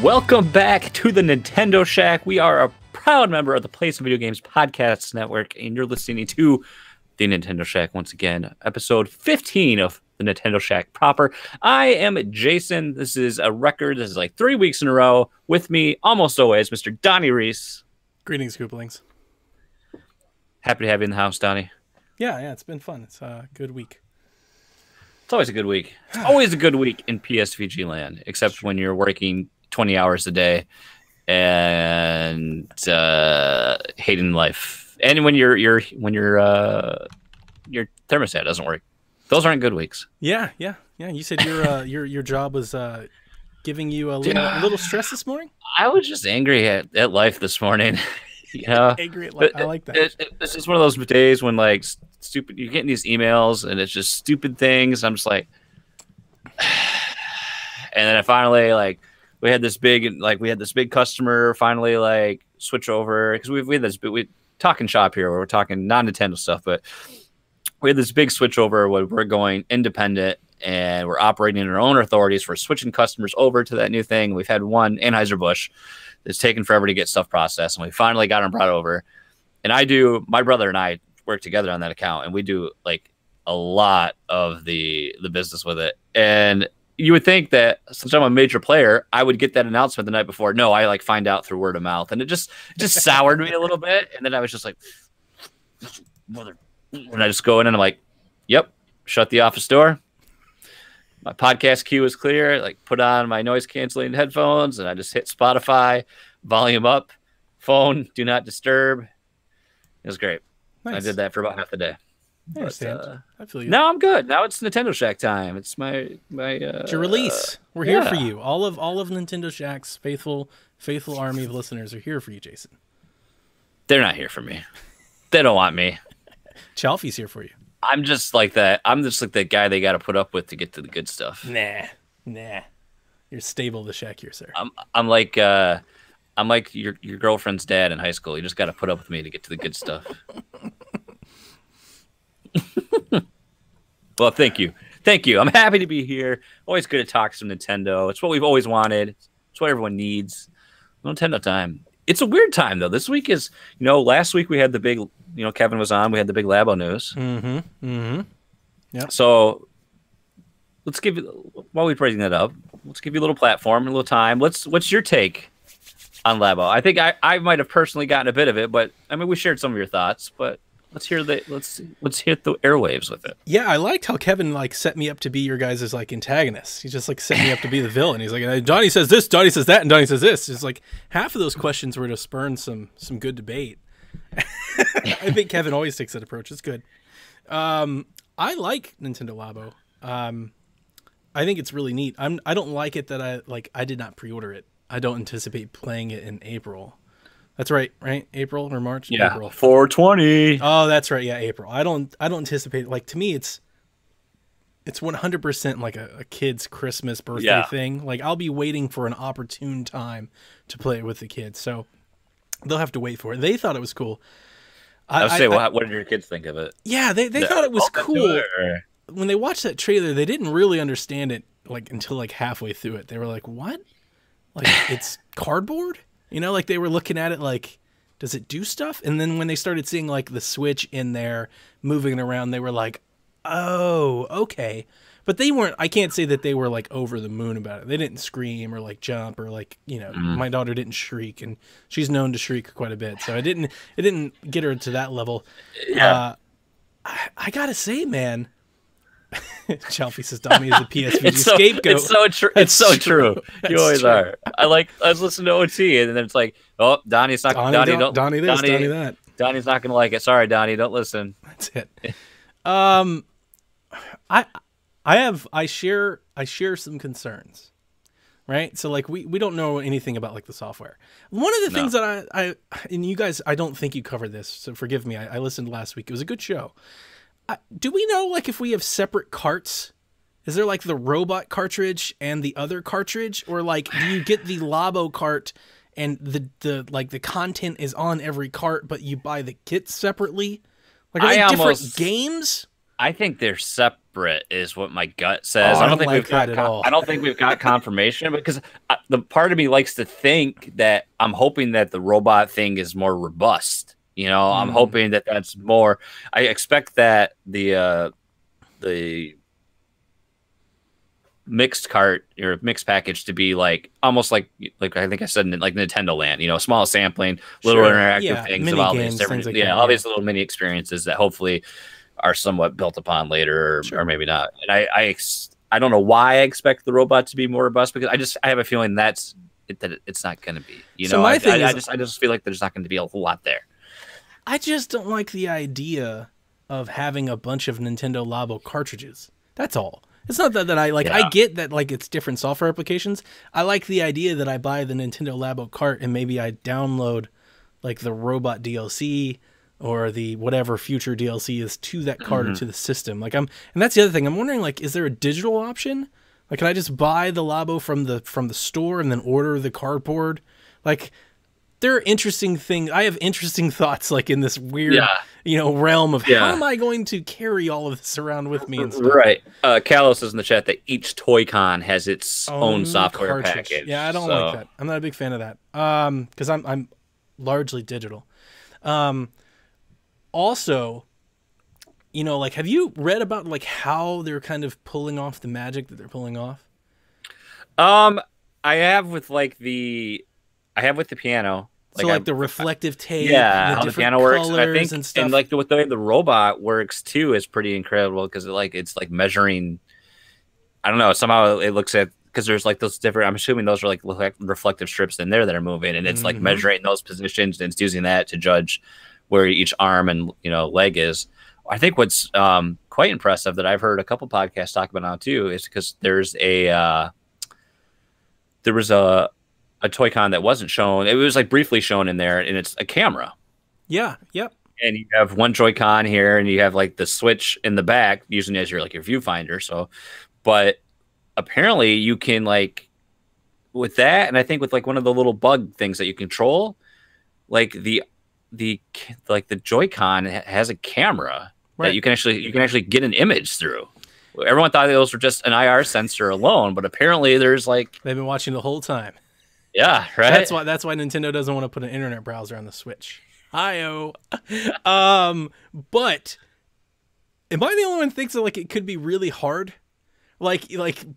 Welcome back to the Nintendo Shack. We are a proud member of the Play Some Video Games Podcast Network, and you're listening to the Nintendo Shack once again, episode 15 of the Nintendo Shack proper. I am Jason. This is a record. This is like 3 weeks in a row. With me, almost always, Mr. Donnie Reese. Greetings, Gooplings. Happy to have you in the house, Donnie. Yeah, it's been fun. It's a good week. It's always a good week. It's always a good week in PSVG land, except when you're working 20 hours a day and hating life, and when your thermostat doesn't work. Those aren't good weeks. Yeah. You said your job was giving you a little stress this morning. I was just angry at life this morning. You know, angry at life. I like that. It's just one of those days when like stupid. You're getting these emails and it's just stupid things. I'm just like, and then I finally like. We had this big customer finally like switch over because we had this talking shop here where we're talking non-Nintendo stuff, but we had this big switch over where we're going independent and we're operating in our own authorities. We're switching customers over to that new thing. We've had one Anheuser-Busch that's taken forever to get stuff processed, and we finally got them brought over. And my brother and I work together on that account, and we do like a lot of the business with it. And you would think that since I'm a major player, I would get that announcement the night before. No, I like find out through word of mouth, and it just soured me a little bit. And then I was just like, mother, and I just go in and I'm like, yep, shut the office door. My podcast queue is clear. Like put on my noise canceling headphones, and I just hit Spotify, volume up, phone, do not disturb. It was great. Nice. I did that for about half the day. I understand. I feel you. Now I'm good. Now it's Nintendo Shack time. It's my it's your release. We're here for you. All of Nintendo Shack's faithful army of listeners are here for you, Jason. They're not here for me. They don't want me. Chalfie's here for you. I'm just like that. I'm just like that guy they got to put up with to get to the good stuff. Nah. You're stable the Shack here, sir. I'm like your girlfriend's dad in high school. You just got to put up with me to get to the good stuff. Well, thank you. I'm happy to be here. Always good to talk some Nintendo. It's what we've always wanted. It's what everyone needs. Nintendo time. It's a weird time though. This week is, last week we had the big, Kevin was on. We had the big Labo news. Yeah. So let's give you, while we're breaking that up, let's give you a little platform, a little time. What's your take on Labo? I think I might have personally gotten a bit of it, but I mean we shared some of your thoughts, but. Let's hit the airwaves with it. Yeah, I liked how Kevin like set me up to be your guys' like antagonist. He just like set me up to be the villain. He's like, Donnie says this, Donnie says that, and Donnie says this. It's like half of those questions were to spurn some good debate. I think Kevin always takes that approach. It's good. I like Nintendo Labo. I think it's really neat. I don't like it that I did not pre-order it. I don't anticipate playing it in April. That's right? April or March? Yeah, April. 420. Oh, that's right. Yeah, April. I don't anticipate, like, to me it's 100% like a kid's Christmas birthday thing. Like I'll be waiting for an opportune time to play it with the kids. So they'll have to wait for it. They thought it was cool. What did your kids think of it? Yeah, they thought it was cool. When they watched that trailer, they didn't really understand it like until like halfway through it. They were like, "What? Like it's cardboard?" Like they were looking at it like, does it do stuff? And then when they started seeing like the Switch in there moving around, they were like, oh, okay. But they weren't, I can't say that they were like over the moon about it. They didn't scream or like jump or like, my daughter didn't shriek, and she's known to shriek quite a bit. So it didn't get her to that level. Yeah. I gotta say, man, Chalfie says Donnie is a PSVG scapegoat. It's so true. You always are. I was listening to OT, and then it's like, oh, Donnie's not. Donnie that. Donnie's not going to like it. Sorry, Donnie, don't listen. That's it. I share some concerns, right? So like we don't know anything about like the software. One of the things that I and you guys, I don't think you covered this, so forgive me. I listened last week. It was a good show. Do we know like if we have separate carts? Is there like the robot cartridge and the other cartridge, or like do you get the Labo cart and the content is on every cart, but you buy the kits separately? Like are they different games? I think they're separate, is what my gut says. Oh, I don't think like we've got. that at all. I don't think we've got confirmation because the part of me likes to think that I'm hoping that the robot thing is more robust. You know, I'm hoping that that's more. I expect that the mixed cart or mixed package to be like almost like I think I said like Nintendo Land. You know, small sampling, little interactive things mini of all games, these different, things like that, all these little mini experiences that hopefully are somewhat built upon later, or maybe not. And I don't know why I expect the robot to be more robust because I have a feeling that it's not going to be. You know, I just feel like there's not going to be a whole lot there. I just don't like the idea of having a bunch of Nintendo Labo cartridges. That's all. It's not that I like. I get that like it's different software applications. I like the idea that I buy the Nintendo Labo cart and maybe I download like the robot DLC or the whatever future DLC is to that card or to the system. Like and that's the other thing. I'm wondering, like, is there a digital option? Like, can I just buy the Labo from the store and then order the cardboard? Like, there are interesting things. I have interesting thoughts, like in this weird, realm of how am I going to carry all of this around with me? And stuff. Right. Kalos is in the chat that each Toy-Con has its own software package. Yeah, I don't like that. I'm not a big fan of that. Because I'm largely digital. Also, like, have you read about like how they're kind of pulling off the magic that they're pulling off? I have with the piano. So like the reflective tape, how the piano works, and I think, and stuff. And like the way the robot works too is pretty incredible because it's like measuring. I don't know. Somehow it looks at because there's like those different. I'm assuming those are like reflective strips in there that are moving, and it's like measuring those positions and it's using that to judge where each arm and leg is. I think what's quite impressive that I've heard a couple podcasts talk about now too is because there was a Toy-Con that wasn't shown. It was like briefly shown in there, and it's a camera. Yeah. Yep. And you have one Joy-Con here, and you have like the switch in the back, using it as your viewfinder. So, but apparently you can like with that, and I think with like one of the little bug things that you control, like the Joy-Con has a camera that you can actually get an image through. Everyone thought those were just an IR sensor alone, but apparently there's like they've been watching the whole time. Yeah, right. That's why Nintendo doesn't want to put an internet browser on the Switch. Hi-oh. But am I the only one who thinks that like it could be really hard? Like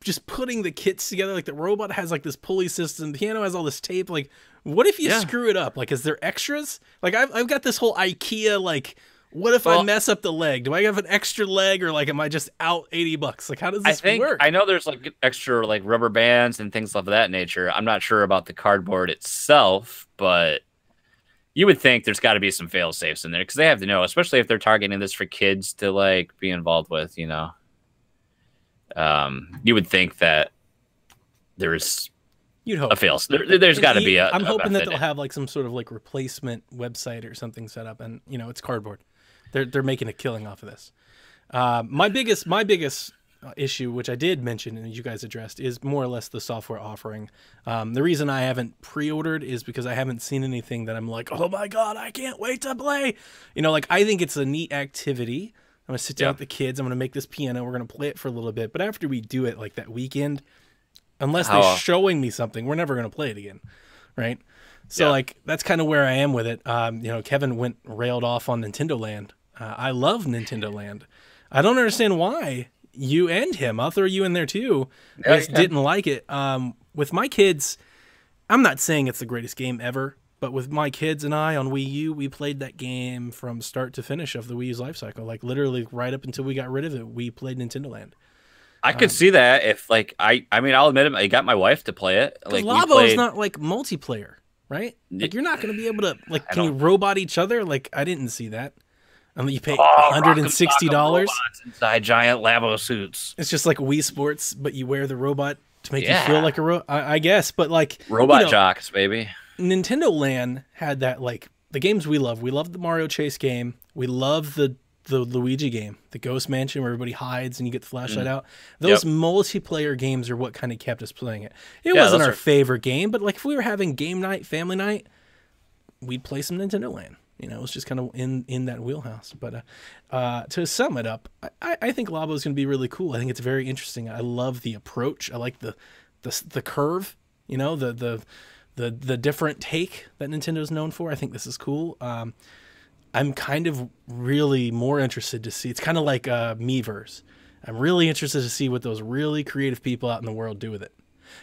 just putting the kits together, like the robot has like this pulley system, the piano has all this tape. Like, what if you screw it up? Like, is there extras? Like, I've got this whole IKEA like. What if I mess up the leg? Do I have an extra leg, or like am I just out $80? Like, how does this work? I know there's like extra like rubber bands and things of that nature. I'm not sure about the cardboard itself, but you would think there's got to be some fail safes in there because they have to know, especially if they're targeting this for kids to like be involved with. You would think that there's. You'd hope a fail. There's got to be a. I'm hoping that they'll have like some sort of like replacement website or something set up, and it's cardboard. They're making a killing off of this. My biggest issue, which I did mention and you guys addressed, is more or less the software offering. The reason I haven't pre-ordered is because I haven't seen anything that I'm like, oh my god, I can't wait to play. Like I think it's a neat activity. I'm gonna sit down with the kids. I'm gonna make this piano. We're gonna play it for a little bit. But after we do it, like that weekend, unless they're showing me something, we're never gonna play it again, right? So like that's kind of where I am with it. Kevin railed off on Nintendo Land. I love Nintendo Land. I don't understand why you and him. I'll throw you in there too. Didn't like it. With my kids, I'm not saying it's the greatest game ever, but with my kids and I on Wii U, we played that game from start to finish of the Wii U's life cycle. Like literally right up until we got rid of it, we played Nintendo Land. I could see that if like I'll admit it. I got my wife to play it. Like Labo is not like multiplayer, right? Like you're not going to be able to like. Can you robot each other? Like I didn't see that. And you pay $160 inside giant Labo suits. It's just like Wii Sports, but you wear the robot to make you feel like a robot. I guess, but like robot jocks, baby. Nintendo Land had that like the games we love. We love the Mario Chase game. We love the Luigi game, the Ghost Mansion where everybody hides and you get the flashlight out. Those multiplayer games are what kind of kept us playing it. It wasn't our favorite game, but like if we were having game night, family night, we'd play some Nintendo Land. You know, it was just kind of in that wheelhouse. But to sum it up, I think Labo is going to be really cool. I think it's very interesting. I love the approach. I like the curve. You know, the different take that Nintendo's known for. I think this is cool. I'm kind of really more interested to see. It's kind of like Miiverse. I'm really interested to see what those really creative people out in the world do with it.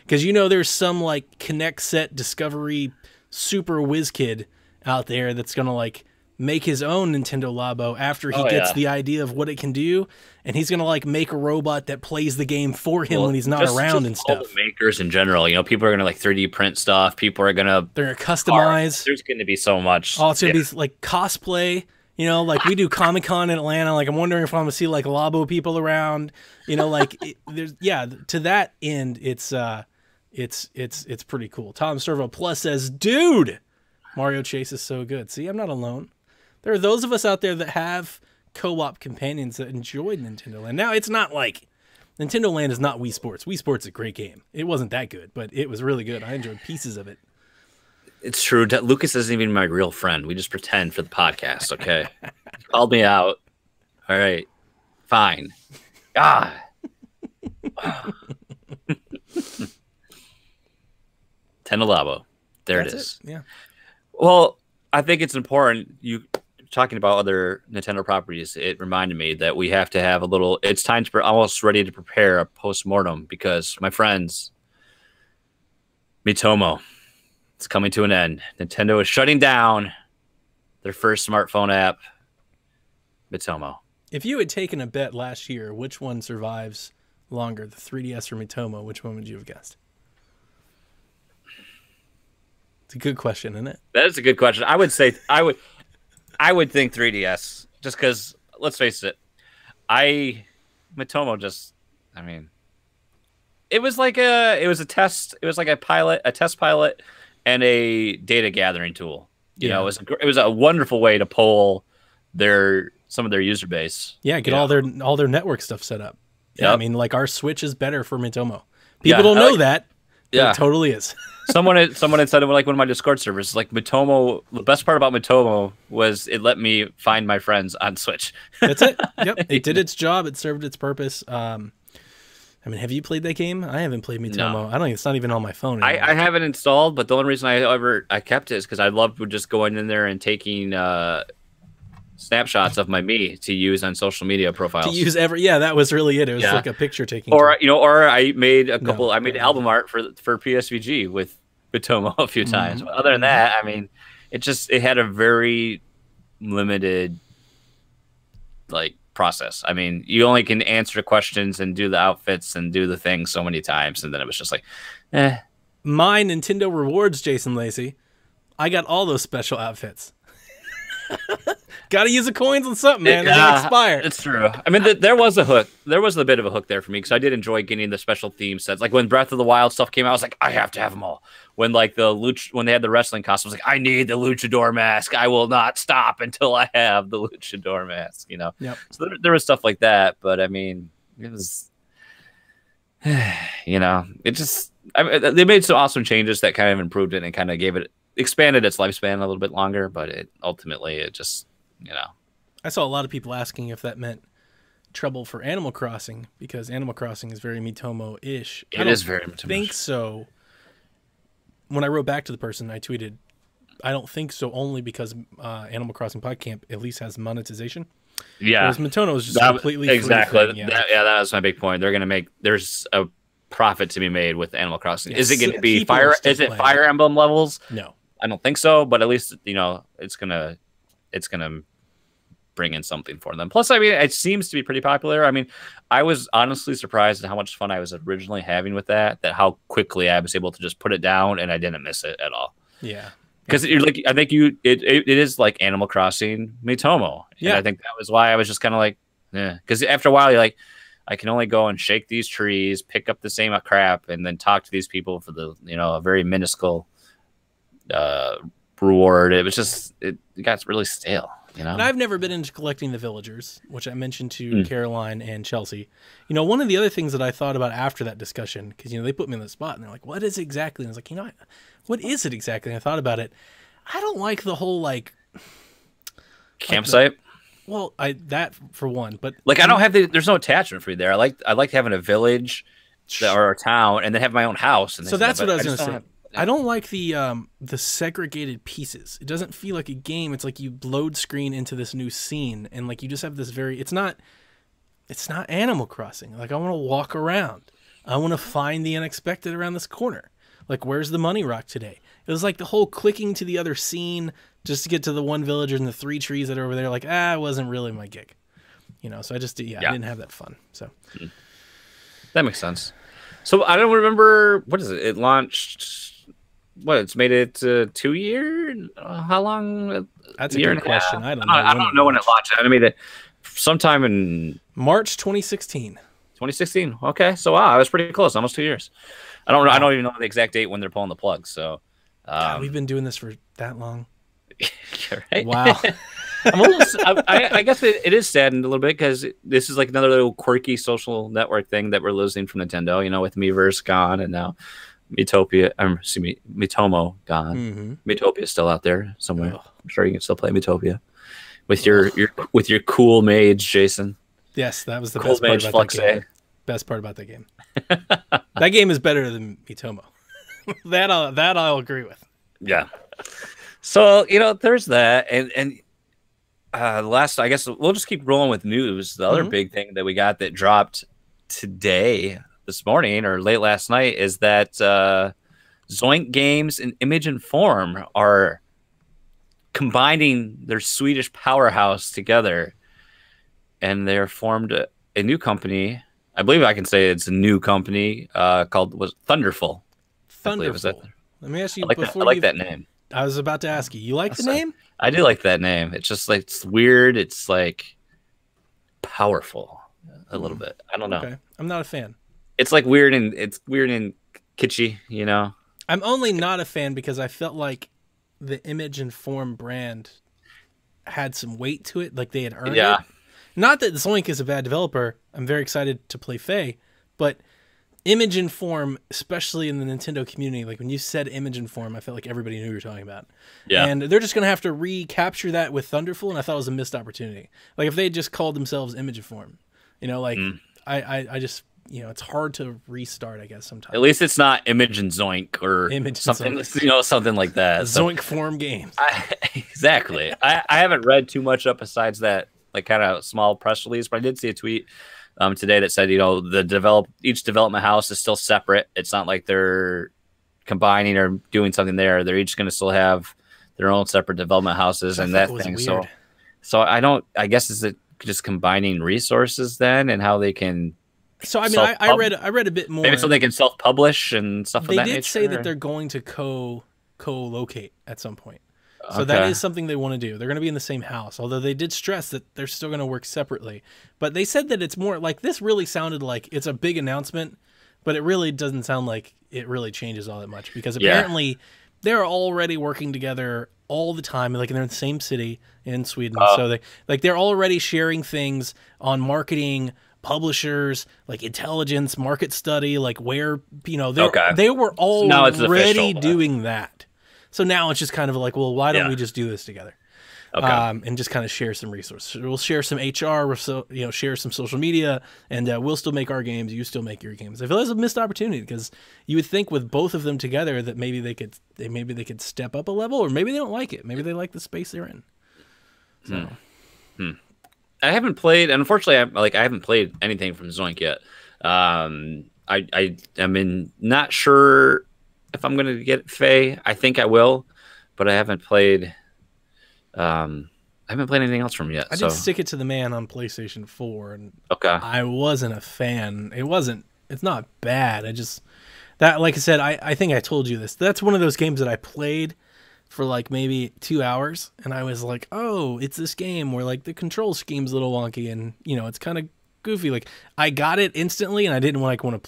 Because, you know, there's some like Connect Set Discovery super whiz kid out there that's going to like make his own Nintendo Labo after he gets the idea of what it can do. And he's going to like make a robot that plays the game for him when he's not around and stuff. All the makers in general, you know, people are going to like 3D print stuff. People are going to... They're going to customize. There's going to be so much. Oh, it's going to be like cosplay. You know, like we do Comic-Con in Atlanta. Like I'm wondering if I'm going to see like Labo people around. You know, like to that end, it's pretty cool. Tom Servo Plus says, dude, Mario Chase is so good. See, I'm not alone. There are those of us out there that have co-op companions that enjoyed Nintendo Land. Now, it's not like Nintendo Land is not Wii Sports. Wii Sports is a great game. It wasn't that good, but it was really good. I enjoyed pieces of it. It's true. Lucas isn't even my real friend. We just pretend for the podcast, okay? He called me out. All right. Fine. God. Labo. That's it is. Yeah. Well, I think it's important. You talking about other Nintendo properties, it reminded me that we have to have a little. It's time to almost ready to prepare a post-mortem because, my friends, Mitomo, it's coming to an end. Nintendo is shutting down their first smartphone app, Mitomo. If you had taken a bet last year, which one survives longer, the 3DS or Mitomo, which one would you have guessed? It's a good question, isn't it? That is a good question. I would say I would think 3DS just because, let's face it, Mitomo just, I mean, it was like a test. It was like a test pilot and a data gathering tool. You know, it was a wonderful way to poll some of their user base. Yeah, get all their network stuff set up. Yeah, I mean, like our Switch is better for Mitomo. People don't know that. Yeah, it totally is. Someone had said it like one of my Discord servers. Like Mitomo, the best part about Mitomo was it let me find my friends on Switch. That's it. Yep, it did its job. It served its purpose. I mean, have you played that game? I haven't played Mitomo. No. I don't. It's not even on my phone anymore. I have it installed, but the only reason I kept it is because I loved just going in there and taking snapshots of my Mii to use on social media profiles. That was really it. It was like a picture taking. Or I made a couple. I made album art for PSVG with Mitomo a few times. But other than that, I mean, it had a very limited process. I mean, you only can answer questions and do the outfits and do the things so many times, and then it was just like, eh. My Nintendo rewards, Jason Lacey. I got all those special outfits. Got to use the coins on something, man. They expire. It's true. I mean, there was a hook. There was a bit of a hook there for me because I did enjoy getting the special theme sets. Like when Breath of the Wild stuff came out, I was like, I have to have them all. When when they had the wrestling costumes, I was like, I need the luchador mask. I will not stop until I have the luchador mask. You know. Yep. So there was stuff like that, but I mean, it was, you know, they made some awesome changes that kind of improved it and kind of expanded its lifespan a little bit longer, but it just, you know. I saw a lot of people asking if that meant trouble for Animal Crossing because Animal Crossing is very Mitomo-ish. It is very Mitomo-ish. I think so. When I wrote back to the person, I tweeted, I don't think so only because Animal Crossing PodCamp at least has monetization. Yeah. Whereas Mitomo is just completely exactly. free. That was my big point. They're going to there's a profit to be made with Animal Crossing. Yes. Is it going to be Fire Emblem levels? No. I don't think so, but at least, you know, it's gonna bring in something for them. Plus, I mean, it seems to be pretty popular. I mean, I was honestly surprised at how much fun I was originally having with that how quickly I was able to just put it down and I didn't miss it at all. Yeah. Because I think it is like Animal Crossing Mitomo. Yeah. And I think that was why I was just kind of like, yeah. Because after a while, you're like, I can only go and shake these trees, pick up the same crap, and then talk to these people for a very minuscule reward. It was just it got really stale, you know. And I've never been into collecting the villagers, which I mentioned to Caroline and Chelsea. You know, one of the other things that I thought about after that discussion, because they put me on the spot and they're like, "What is it exactly?" And I was like, what is it exactly? And I thought about it. I don't like the whole campsite. Well, that for one, but like I don't have there's no attachment for you there. I like having a village or a town, and then have my own house. And so that's what I was going to say. Yeah. I don't like the segregated pieces. It doesn't feel like a game. It's like you load screen into this new scene, and like you just have this it's not Animal Crossing. Like I want to walk around. I want to find the unexpected around this corner. Like where's the money rock today? It was like the whole clicking to the other scene just to get to the one villager and the 3 trees that are over there. Like, it wasn't really my gig, So I just, I didn't have that fun. So that makes sense. So I don't remember, what is it? It launched, it's made it 2 years? How long? That's a good question. I don't know. I don't know when it launched. I made it sometime in March 2016. 2016. Okay. So wow, I was pretty close. Almost 2 years. I don't even know the exact date when they're pulling the plug. So God, we've been doing this for that long. Right? Wow. I guess it is saddened a little bit because this is like another little quirky social network thing that we're losing from Nintendo, with Miiverse gone and now Miitomo gone. Mm-hmm. Miitopia is still out there somewhere. Oh. I'm sure you can still play Miitopia with your cool mage, Jason. Yes, that was the cool best part about that game. Best part about that game. That game is better than Miitomo. that I'll agree with. Yeah. So, there's that. And last, I guess we'll just keep rolling with news. The other big thing that we got that dropped this morning or late last night is that Zoink Games and Image and Form are combining their Swedish powerhouse together. And they're formed a new company. I believe I can say it's a new company called Thunderful. Thunderful. Let me ask you. I like that name. I was about to ask you. You like the name? I do like that name. It's just like it's weird. It's like powerful a little bit. I don't know. Okay. I'm not a fan. It's like weird and kitschy. I'm only not a fan because I felt like the Image and Form brand had some weight to it. Like they had earned it. Not that Zoink is a bad developer. I'm very excited to play Faye, but Image and Form, especially in the Nintendo community, like when you said Image and Form, I felt like everybody knew what you were talking about. Yeah. And they're just going to have to recapture that with Thunderful, and I thought it was a missed opportunity. Like if they just called themselves Image and Form, I just, it's hard to restart, I guess, sometimes. At least it's not Image and Zoink or something, something like that. Zoink Form Games. Exactly. I haven't read too much up besides that, like kind of small press release, but I did see a tweet today that said, each development house is still separate. It's not like they're combining or doing something there. They're each going to still have their own separate development houses and that thing. Weird. So I guess is it just combining resources then and how they can. So I mean, I read a bit more. Maybe so they can self-publish and stuff. They did say that they're going to co-locate at some point. So that is something they want to do. They're going to be in the same house, although they did stress that they're still going to work separately. But they said that it's more like this really sounded like it's a big announcement, but it really doesn't sound like it really changes all that much because apparently they're already working together all the time. Like they're in the same city in Sweden. So they're already sharing things on marketing, publishers, like intelligence, market study, like where, they were already doing that. So now it's just kind of like, well, why don't we just do this together? And just kind of share some resources. We'll share some HR, we'll share some social media, and we'll still make our games. You still make your games. I feel that's a missed opportunity because you would think with both of them together that maybe they could step up a level, or maybe they don't like it. Maybe they like the space they're in. So. I haven't played, and unfortunately, I haven't played anything from Zoink yet. I'm not sure if I'm going to get Faye. I think I will, but I haven't played. I haven't played anything else from yet. I did stick it to the man on PlayStation 4, and I wasn't a fan. It's not bad. Like I said, I think I told you this. That's one of those games that I played for like maybe 2 hours, and I was like, oh, it's this game where like the control scheme's a little wonky, and it's kind of goofy. Like I got it instantly, and I didn't want to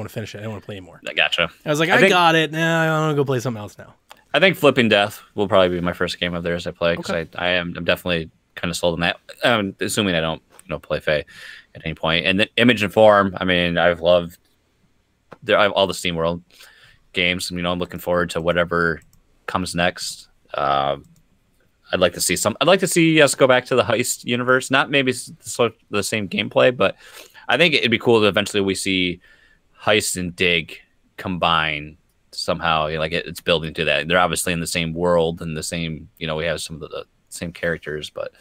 finish it. I didn't want to play anymore. I gotcha. I was like, I got it. Nah, I want to go play something else now. I think Flipping Death will probably be my first game of theirs I play because I'm definitely kind of sold on that. Assuming I don't play Faye at any point. And then Image and Form. I mean, I've loved all the SteamWorld games. I'm looking forward to whatever comes next. I'd like to see some. I'd like to see us go back to the heist universe. Not maybe the same gameplay, but I think it'd be cool that eventually we see heist and dig combine somehow. Like it's building to that. They're obviously in the same world and the same. We have some of the same characters, but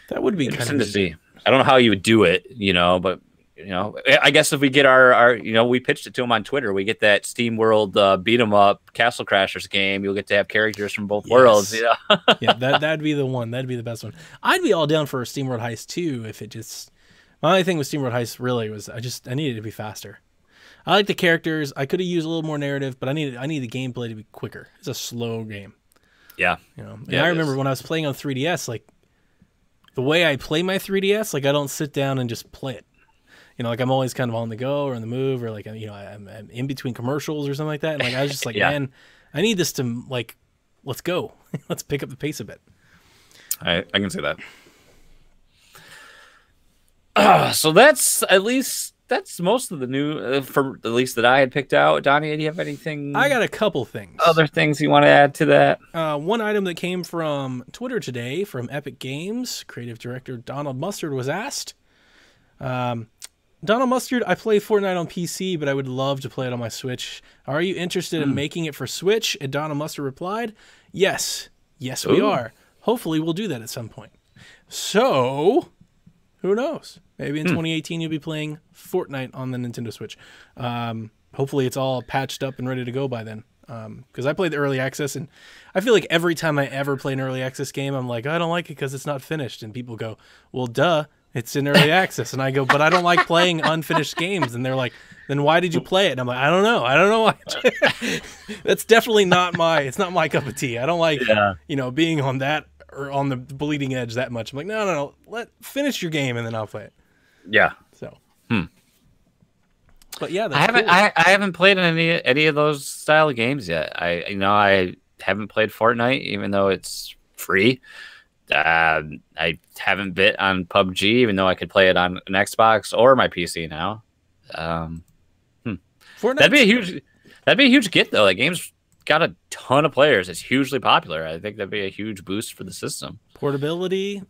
that would be interesting to see. I don't know how you would do it, but. I guess if we get our we pitched it to them on Twitter. We get that Steam World beat 'em up Castle Crashers game. You'll get to have characters from both worlds. Yeah, that'd be the one. That'd be the best one. I'd be all down for a Steam World Heist too. If it just my only thing with Steam World Heist really was I needed it to be faster. I like the characters. I could have used a little more narrative, but I need the gameplay to be quicker. It's a slow game. Yeah, And I remember when I was playing on 3DS, like the way I play my 3DS, like I don't sit down and just play it. Like I'm always kind of on the go or on the move or like, I'm in between commercials or something like that. And like, I was just like, man, I need this to like, let's go. Let's pick up the pace a bit. I can see that. So that's most of the new, for at least that I had picked out. Donnie, do you have anything? I got a couple things. Other things you want to add to that? One item that came from Twitter today from Epic Games, creative director Donald Mustard was asked, Donald Mustard, I play Fortnite on PC, but I would love to play it on my Switch. Are you interested in making it for Switch? And Donald Mustard replied, yes. Yes, we are. Hopefully, we'll do that at some point. So, who knows? Maybe in 2018, you'll be playing Fortnite on the Nintendo Switch. Hopefully, it's all patched up and ready to go by then. Because I played the early access, and I feel like every time I ever play an early access game, I'm like, I don't like it because it's not finished. And people go, well, duh. It's in early access. And I go, but I don't like playing unfinished games. And they're like, then why did you play it? And I'm like, I don't know. I don't know why. That's definitely not it's not my cup of tea. I don't like, being on that or on the bleeding edge that much. I'm like, no. Finish your game and then I'll play it. Yeah. So. But yeah, that's cool. I haven't played any of those style of games yet. I haven't played Fortnite, even though it's free. I haven't bit on PUBG, even though I could play it on an Xbox or my PC now. That'd be a huge get though. That game's got a ton of players. It's hugely popular. I think that'd be a huge boost for the system. Portability,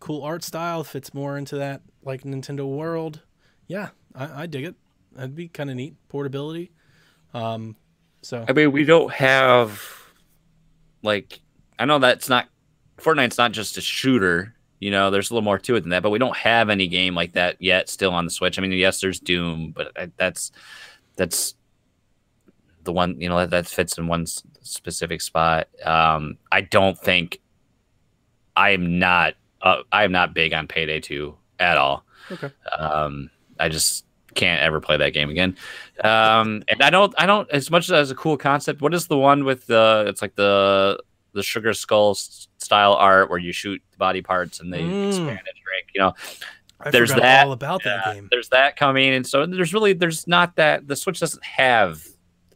cool art style fits more into that like Nintendo World. Yeah, I dig it. That'd be kind of neat. Portability. So I mean, we don't have I know that's not. Fortnite's not just a shooter, there's a little more to it than that, but we don't have any game like that yet still on the Switch. I mean, yes, there's Doom, but that's the one, that fits in one specific spot. I don't think I am not big on Payday 2 at all. Okay. I just can't ever play that game again. And I don't, as much as a cool concept, what is the one with it's like the Sugar Skull style art where you shoot the body parts and they expand and shrink. I there's forgot that all about that game. There's that coming, and so there's not that. The Switch doesn't have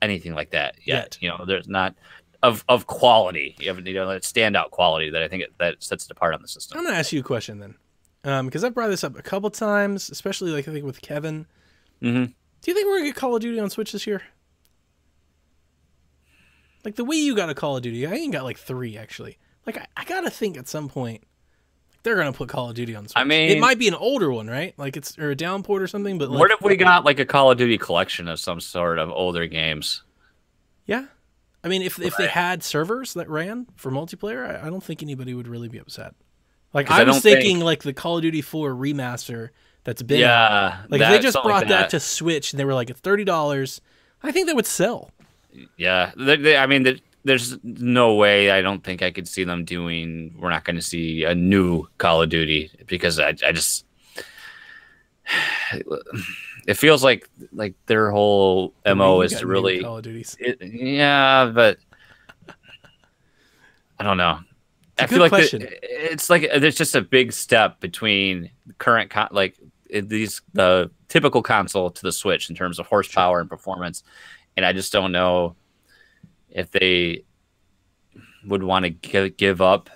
anything like that yet. There's not of quality. You have that standout quality that I think that sets it apart on the system. I'm gonna ask you a question then, because I've brought this up a couple times, especially I think with Kevin. Mm-hmm. Do you think we're gonna get Call of Duty on Switch this year? Like the Wii U got a Call of Duty. I ain't got 3 actually. I gotta think at some point they're gonna put Call of Duty on Switch. I mean, it might be an older one, right? Like or a downport or something. But what if we got a Call of Duty collection of some sort of older games? Yeah, I mean, if they had servers that ran for multiplayer, I don't think anybody would really be upset. I was thinking the Call of Duty 4 remaster that's been if they just brought that to Switch and they were it's $30, I think that would sell. Yeah, I mean, there's no way. I don't think I could see them doing. We're not going to see a new Call of Duty because I just. It feels like their whole MO is to really. Call of Duties. But I don't know. I feel like it's there's just a big step between current the typical console to the Switch in terms of horsepower and performance. And I just don't know if they would want to give up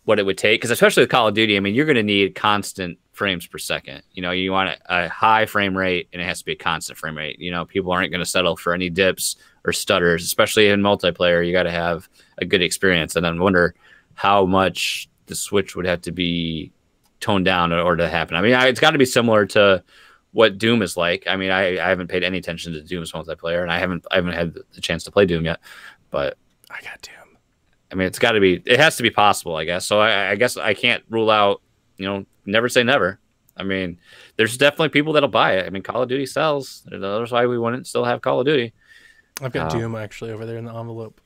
what it would take. Because especially with Call of Duty, I mean, you're going to need constant frames per second. You want a high frame rate, and it has to be a constant frame rate. People aren't going to settle for any dips or stutters, especially in multiplayer. You got to have a good experience. And I wonder how much the Switch would have to be toned down in order to happen. I mean, it's got to be similar to what Doom is like. I mean, I haven't paid any attention to Doom's multiplayer, and I haven't had the chance to play Doom yet. But I got Doom. I mean, it has to be possible, I guess. So I guess I can't rule out, never say never. I mean, there's definitely people that'll buy it. I mean, Call of Duty sells. That's why we wouldn't still have Call of Duty. I've got Doom actually over there in the envelope.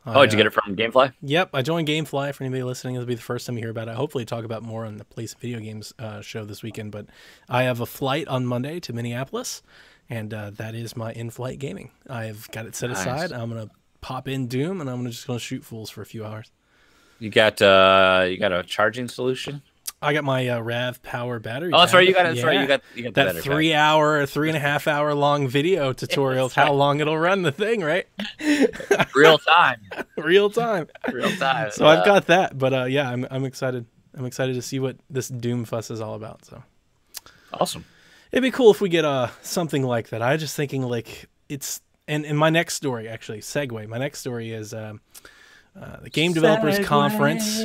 Did you get it from GameFly? Yep, I joined GameFly. For anybody listening, it'll be the first time you hear about it. Hopefully talk about more on the Play Some Video Games show this weekend. But I have a flight on Monday to Minneapolis, and that is my in-flight gaming. I've got it set aside. I'm going to pop in Doom, and I'm just going to shoot fools for a few hours. You got a charging solution? I got my Rav Power battery. Oh, that's right. You got it. Sorry, you got that 3.5 hour long video tutorials. How long it'll run the thing, right? Real time. Real time. So I've got that, but I'm excited. I'm excited to see what this Doom fuss is all about. So awesome. It'd be cool if we get something like that. I was just thinking like it's and my next story actually segue. My next story is the Game Developers Conference.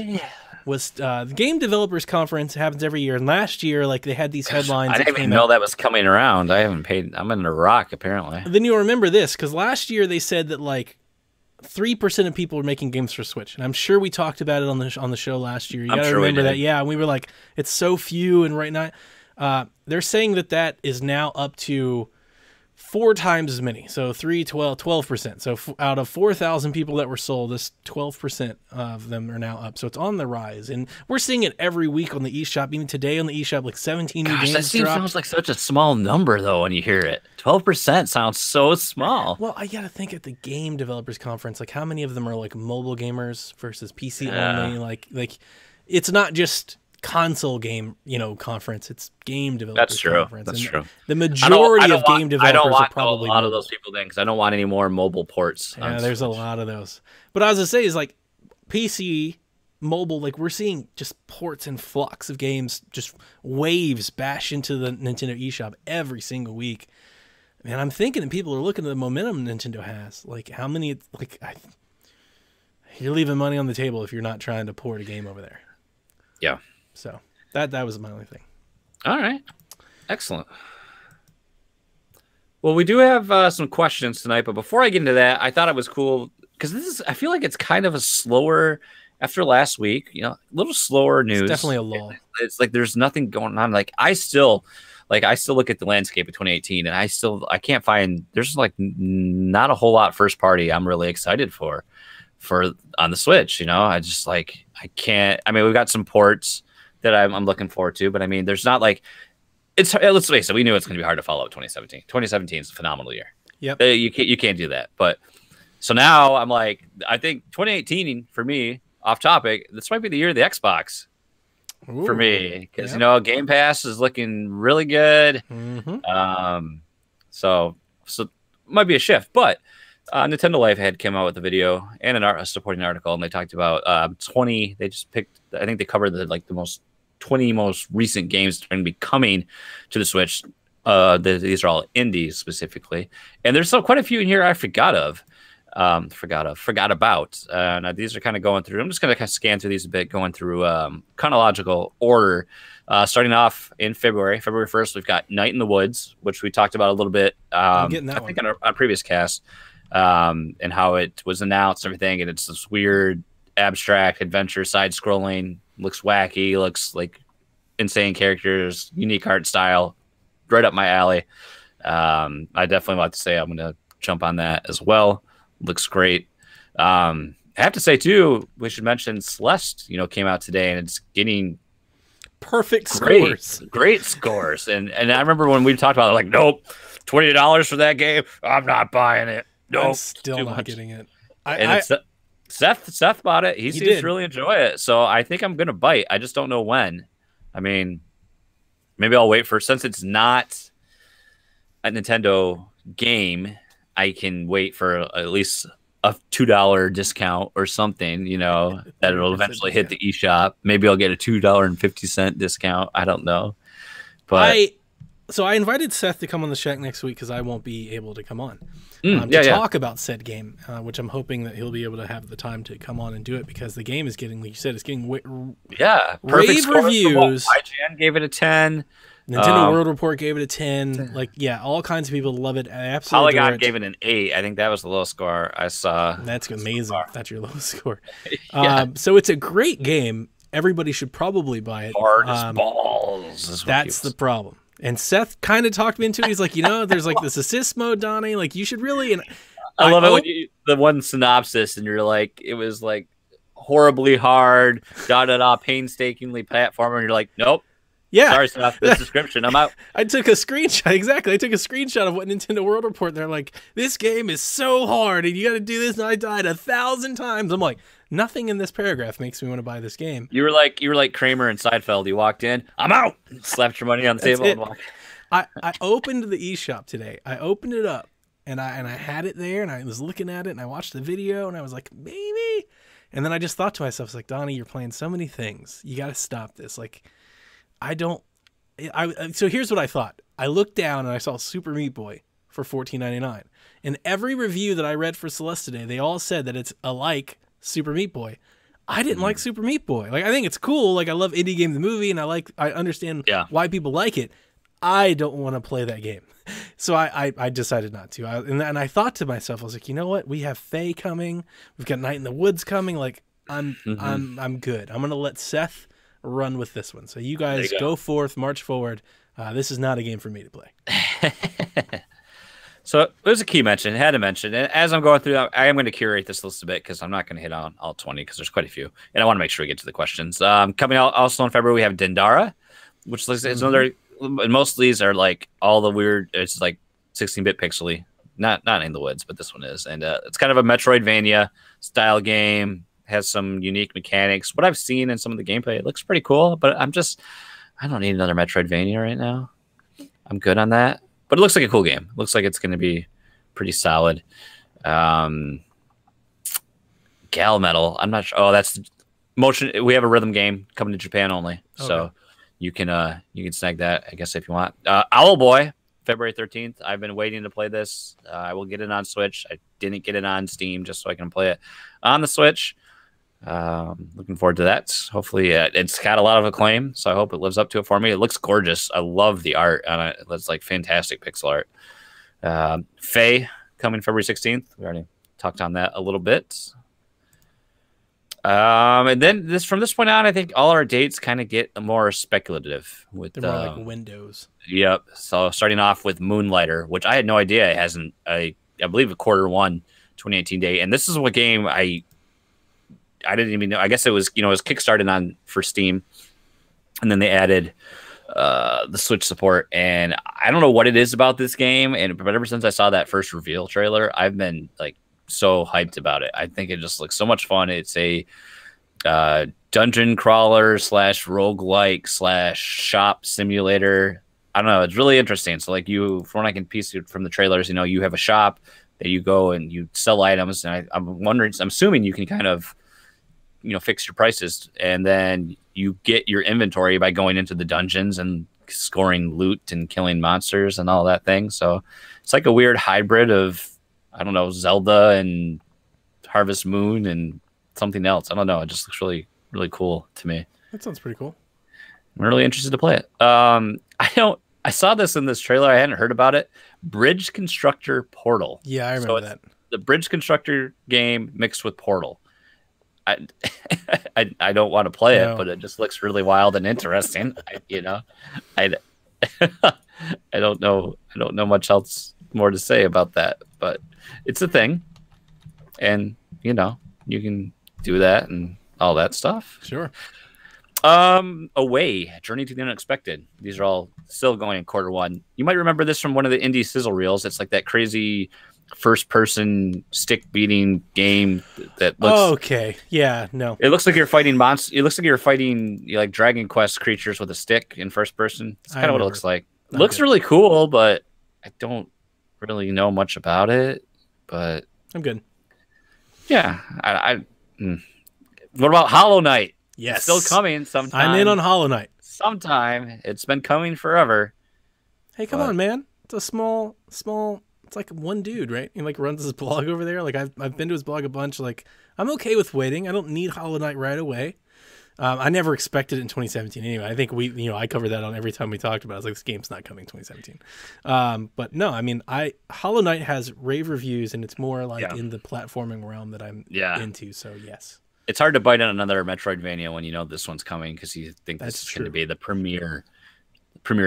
The Game Developers Conference happens every year, and last year, like they had these headlines. I didn't even know that was coming around. I haven't paid. I'm in a rock apparently. Then you'll remember this because last year they said that like 3% of people were making games for Switch, and I'm sure we talked about it on the show last year. You gotta remember that, yeah. And we were like, it's so few, and right now, they're saying that is now up to 4 times as many. So 12%. So out of 4,000 people that were sold, this 12% of them are now up. So it's on the rise. And we're seeing it every week on the eShop. Even today on the eShop, like 17 new games that sounds like such a small number, though, when you hear it. 12% sounds so small. Well, I got to think at the Game Developers Conference, like how many of them are like mobile gamers versus PC only? Like it's not just console game conference, it's game developers conference. That's true. The majority of game developers are probably a lot of those people then because I don't want any more mobile ports. Yeah, there's a lot of those. But I was gonna say is like PC, mobile, like we're seeing just ports and flux of games, just waves bash into the Nintendo eShop every single week. And I'm thinking that people are looking at the momentum Nintendo has. Like how many you're leaving money on the table if you're not trying to port a game over there. Yeah. So that was my only thing. All right. Excellent. Well, we do have some questions tonight, but before I get into that, I thought it was cool because I feel like it's kind of a slower after last week, a little slower news. It's definitely a lull. It's like there's nothing going on. Like I still look at the landscape of 2018 and I can't find, there's like not a whole lot first party I'm really excited for on the Switch. I just like, I can't, I mean, we've got some ports that I'm looking forward to, but I mean, there's not like, let's face it, we knew it's going to be hard to follow up 2017. 2017 is a phenomenal year. Yep. You can't do that. But so now I'm like, I think 2018 for me, off topic, this might be the year of the Xbox. Ooh, for me, because Game Pass is looking really good. Mm-hmm. So it might be a shift, but Nintendo Life had came out with a video and a supporting article, and they talked about 20. They just picked. I think they covered the 20 most recent games that are going to be coming to the Switch. These are all indies specifically, and there's quite a few in here I forgot about. Now these are kind of going through. I'm just going to kind of scan through these a bit, going through chronological order. Starting off in February 1st, we've got Night in the Woods, which we talked about a lot. I think on a previous cast, and how it was announced and everything. And it's this weird abstract adventure, side-scrolling, looks wacky, looks like insane characters, unique art style, right up my alley. I definitely like to say I'm going to jump on that as well. Looks great. I have to say too, we should mention Celeste, came out today and it's getting perfect scores. Great scores. And I remember when we talked about it, like, nope, $20 for that game. I'm not buying it. Nope. I'm still not getting it. Seth bought it. He seems to really enjoy it. So I think I'm going to bite. I just don't know when. I mean, maybe I'll wait since it's not a Nintendo game, I can wait for at least a $2 discount or something, that it'll eventually hit the eShop. Maybe I'll get a $2.50 discount. I don't know. But So I invited Seth to come on the Shack next week because I won't be able to come on Yeah, talk about said game, which I'm hoping that he'll be able to have the time to come on and do it because the game is getting, like you said, it's getting perfect rave score reviews. IGN gave it a 10. Nintendo World Report gave it a 10. Like, yeah, all kinds of people love it. I absolutely adore Polygon gave it an 8. I think that was the lowest score I saw. That's amazing. That's your lowest score. Yeah. So it's a great game. Everybody should probably buy it. Hard as balls. That's the problem. And Seth kind of talked me into it. He's like, there's like this assist mode, Donnie. Like, you should really. And I love it when the one synopsis, and you're like, it was like horribly hard, painstakingly platformer, and you're like, nope. Yeah. Sorry, Seth. This description. I'm out. I took a screenshot. Exactly. I took a screenshot of what Nintendo World Report. They're like, this game is so hard, and you got to do this. And I died 1,000 times. I'm like, nothing in this paragraph makes me want to buy this game. You were like Kramer and Seinfeld. You walked in. I'm out. Slapped your money on the table. And walked. I opened the eShop today. I opened it up, and I had it there, and I was looking at it, and I watched the video, and I was like, maybe. And then I just thought to myself, I was like, Donnie, you're playing so many things. You got to stop this. Like, so here's what I thought. I looked down and I saw Super Meat Boy for $14.99. And every review that I read for Celeste today, they all said that it's alike Super Meat Boy. I didn't like Super Meat Boy. Like, I think it's cool. Like, I love Indie Game the movie, and I understand why people like it. I don't want to play that game. So I decided not to. And I thought to myself, I was like, you know what? We have Faye coming. We've got Night in the Woods coming. Like, I'm good. I'm going to let Seth run with this one. So you guys go forth, march forward. This is not a game for me to play. So there's a key mention, had to mention. And as I'm going through, I am going to curate this list a bit because I'm not going to hit on all 20 because there's quite a few. And I want to make sure we get to the questions. Coming out also in February, we have Dendara, which looks it's another. Most of these are like all the weird. It's like 16-bit pixely, not in the woods, but this one is, and it's kind of a Metroidvania style game. Has some unique mechanics. What I've seen in some of the gameplay, it looks pretty cool, but I don't need another Metroidvania right now. I'm good on that. But it looks like a cool game. Looks like it's going to be pretty solid. Gal Metal. I'm not sure. Oh, that's motion. We have a rhythm game coming to Japan only, so you can snag that, I guess, if you want. Owl Boy, February 13th. I've been waiting to play this. I will get it on Switch. I didn't get it on Steam just so I can play it on the Switch. Looking forward to that. Hopefully it's got a lot of acclaim, so I hope it lives up to it for me. It looks gorgeous. I love the art on it. It's like fantastic pixel art. Faye coming February 16th. We already talked on that a little bit. And then from this point on, I think all our dates kind of get more speculative with they're more like windows. Yep. So starting off with Moonlighter, which I had no idea it hasn't. I believe a Q1 2018 date, and this is what game I didn't even know. I guess it was, it was kickstarted for Steam, and then they added the Switch support. And I don't know what it is about this game, but ever since I saw that first reveal trailer, I've been like so hyped about it. I think it just looks so much fun. It's a dungeon crawler / roguelike / shop simulator. I don't know. It's really interesting. So like from what I can piece from the trailers, you have a shop that you go and you sell items, and I'm assuming you can kind of fix your prices, and then you get your inventory by going into the dungeons and scoring loot and killing monsters and all that thing. So it's like a weird hybrid of, I don't know, Zelda and Harvest Moon and something else. I don't know. It just looks really, really cool to me. That sounds pretty cool. I'm really interested to play it. I saw this in this trailer. I hadn't heard about it. Bridge Constructor Portal. Yeah, I remember that. The Bridge Constructor game mixed with Portal. I don't want to play it, but it just looks really wild and interesting. I don't know much else more to say about that, but it's a thing, and you can do that and all that stuff. Sure. Away, Journey to the Unexpected. These are all still going in Q1. You might remember this from one of the indie sizzle reels. It's like that crazy first-person stick-beating game that looks... okay. Yeah, no. It looks like you're fighting monsters. It looks like you're fighting like Dragon Quest creatures with a stick in first person. It's kind of what it looks like. It looks really cool, but I don't really know much about it. But I'm good. Yeah. What about Hollow Knight? Yes. It's still coming sometime. I'm in on Hollow Knight. Sometime. It's been coming forever. Hey, come on, man. It's a small. It's like one dude, right? He like runs his blog over there. Like I've been to his blog a bunch. Like I'm okay with waiting. I don't need Hollow Knight right away. I never expected it in 2017 anyway. I think I covered that on every time we talked about it. I was like, this game's not coming 2017. But no, I mean, Hollow Knight has rave reviews, and it's more like in the platforming realm that I'm into. So yes, it's hard to bite on another Metroidvania when you know this one's coming because you think this is going to be the premier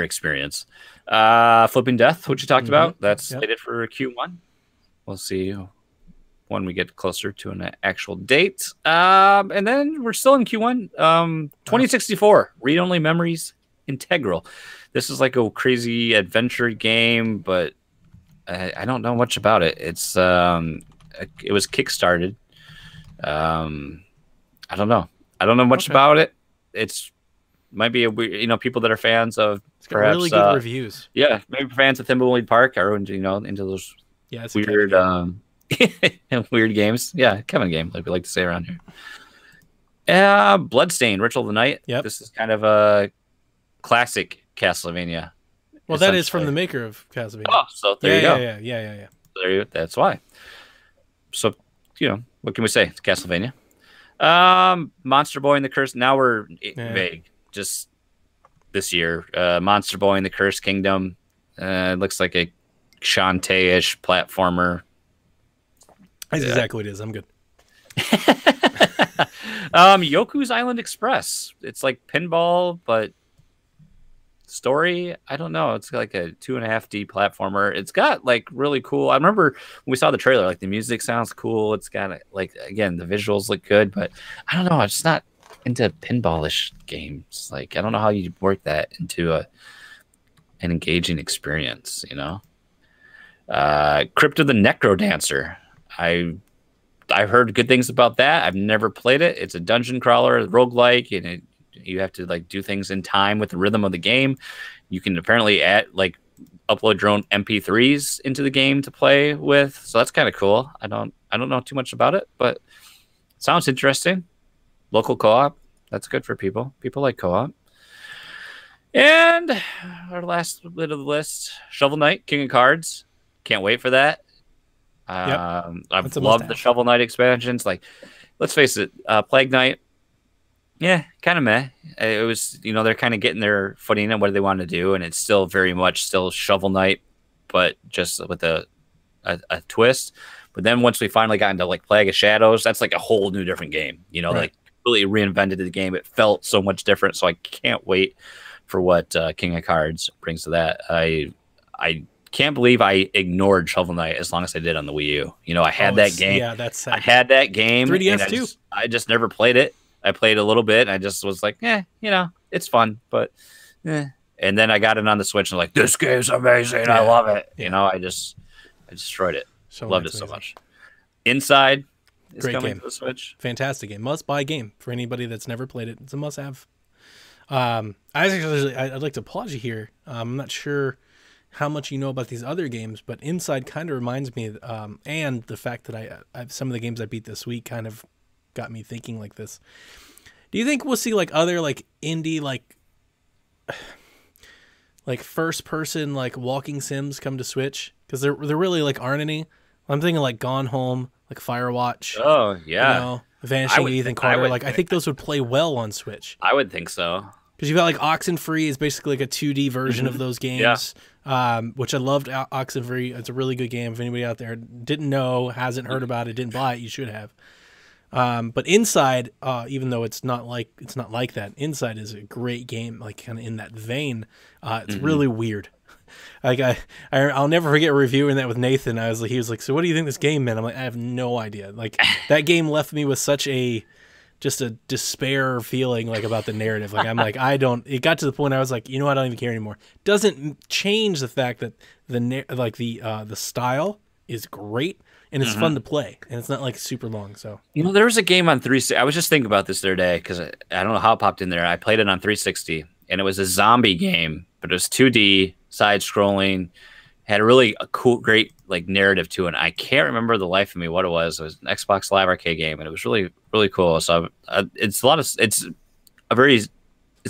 experience. Flipping Death, which you talked about, that's slated for Q1. We'll see when we get closer to an actual date. And then we're still in Q1. 2064, Read-Only Memories Integral. This is like a crazy adventure game, but I don't know much about it. It was kickstarted. I don't know. I don't know much about it. It's might be a weird, people that are fans of perhaps really good reviews. Yeah, maybe fans of Thimbleweed Park are into those weird weird games. Yeah, Kevin game, like we like to say around here. Bloodstain, Ritual of the Night. Yep. This is kind of a classic Castlevania. Well, that is from the maker of Castlevania. Oh, so there you go. Yeah. That's why. So, what can we say? It's Castlevania. Monster Boy and the Curse. Now we're vague. Just this year. Monster Boy and the Cursed Kingdom. It looks like a Shantae-ish platformer. That's exactly what it is. I'm good. Yoku's Island Express. It's like pinball, but story, I don't know. It's like a 2.5D platformer. It's got like really cool. I remember when we saw the trailer, like the music sounds cool. It's got like, again, the visuals look good, but I don't know. I'm just not into pinballish games. Like, I don't know how you work that into an engaging experience, Crypt of the Necro Dancer. I've heard good things about that. I've never played it. It's a dungeon crawler, roguelike, and you have to like do things in time with the rhythm of the game. You can apparently upload your own MP3s into the game to play with. So that's kind of cool. I don't know too much about it, but it sounds interesting. Local co-op. That's good for people. People like co-op. And our last bit of the list, Shovel Knight, King of Cards. Can't wait for that. I've loved the Shovel Knight expansions. Like, let's face it, Plague Knight, yeah, kind of meh. It was, they're kind of getting their footing on what they want to do, and it's still very much still Shovel Knight, but just with a twist. But then once we finally got into like Plague of Shadows, that's like a whole new different game. Right. Like really reinvented the game. It felt so much different. So I can't wait for what King of Cards brings to that. I can't believe I ignored Shovel Knight as long as I did on the Wii U. I had that game. Yeah, that's sad. I had that game. 3DS too. I just never played it. I played a little bit, and I just was like, it's fun, but And then I got it on the Switch, and like, this game's amazing. I love it. I destroyed it. Loved it so much. Inside is Great coming game. to the Switch. Fantastic game. Must-buy game for anybody that's never played it. It's a must-have. I'd like to applaud you here. I'm not sure how much you know about these other games, but Inside kind of reminds me, and the fact that I some of the games I beat this week kind of got me thinking like this. Do you think we'll see like other like indie like first person like walking sims come to Switch? Because there really like aren't any. I'm thinking like Gone Home, like Firewatch. Oh yeah, Vanishing Ethan Carter. I think those would play well on Switch. I would think so. Because you've got like Oxenfree is basically like a 2D version of those games, which I loved. Oxenfree, it's a really good game. If anybody out there didn't know, hasn't heard about it, didn't buy it, you should have. But Inside, even though it's not like that, Inside is a great game, like kind of in that vein. It's really weird. Like I'll never forget reviewing that with Nathan. He was like, "So what do you think this game meant?" I'm like, "I have no idea." Like that game left me with such just a despair feeling like about the narrative. Like I'm like, it got to the point I was like, I don't even care anymore. Doesn't change the fact that the style is great and it's fun to play and it's not like super long. So, there was a game on 360. I was just thinking about this the other day because I don't know how it popped in there. I played it on 360 and it was a zombie game, but it was 2D side scrolling, had a really cool, great like narrative to it. And I can't remember the life of me what it was. It was an Xbox Live Arcade game, and it was really, really cool. So it's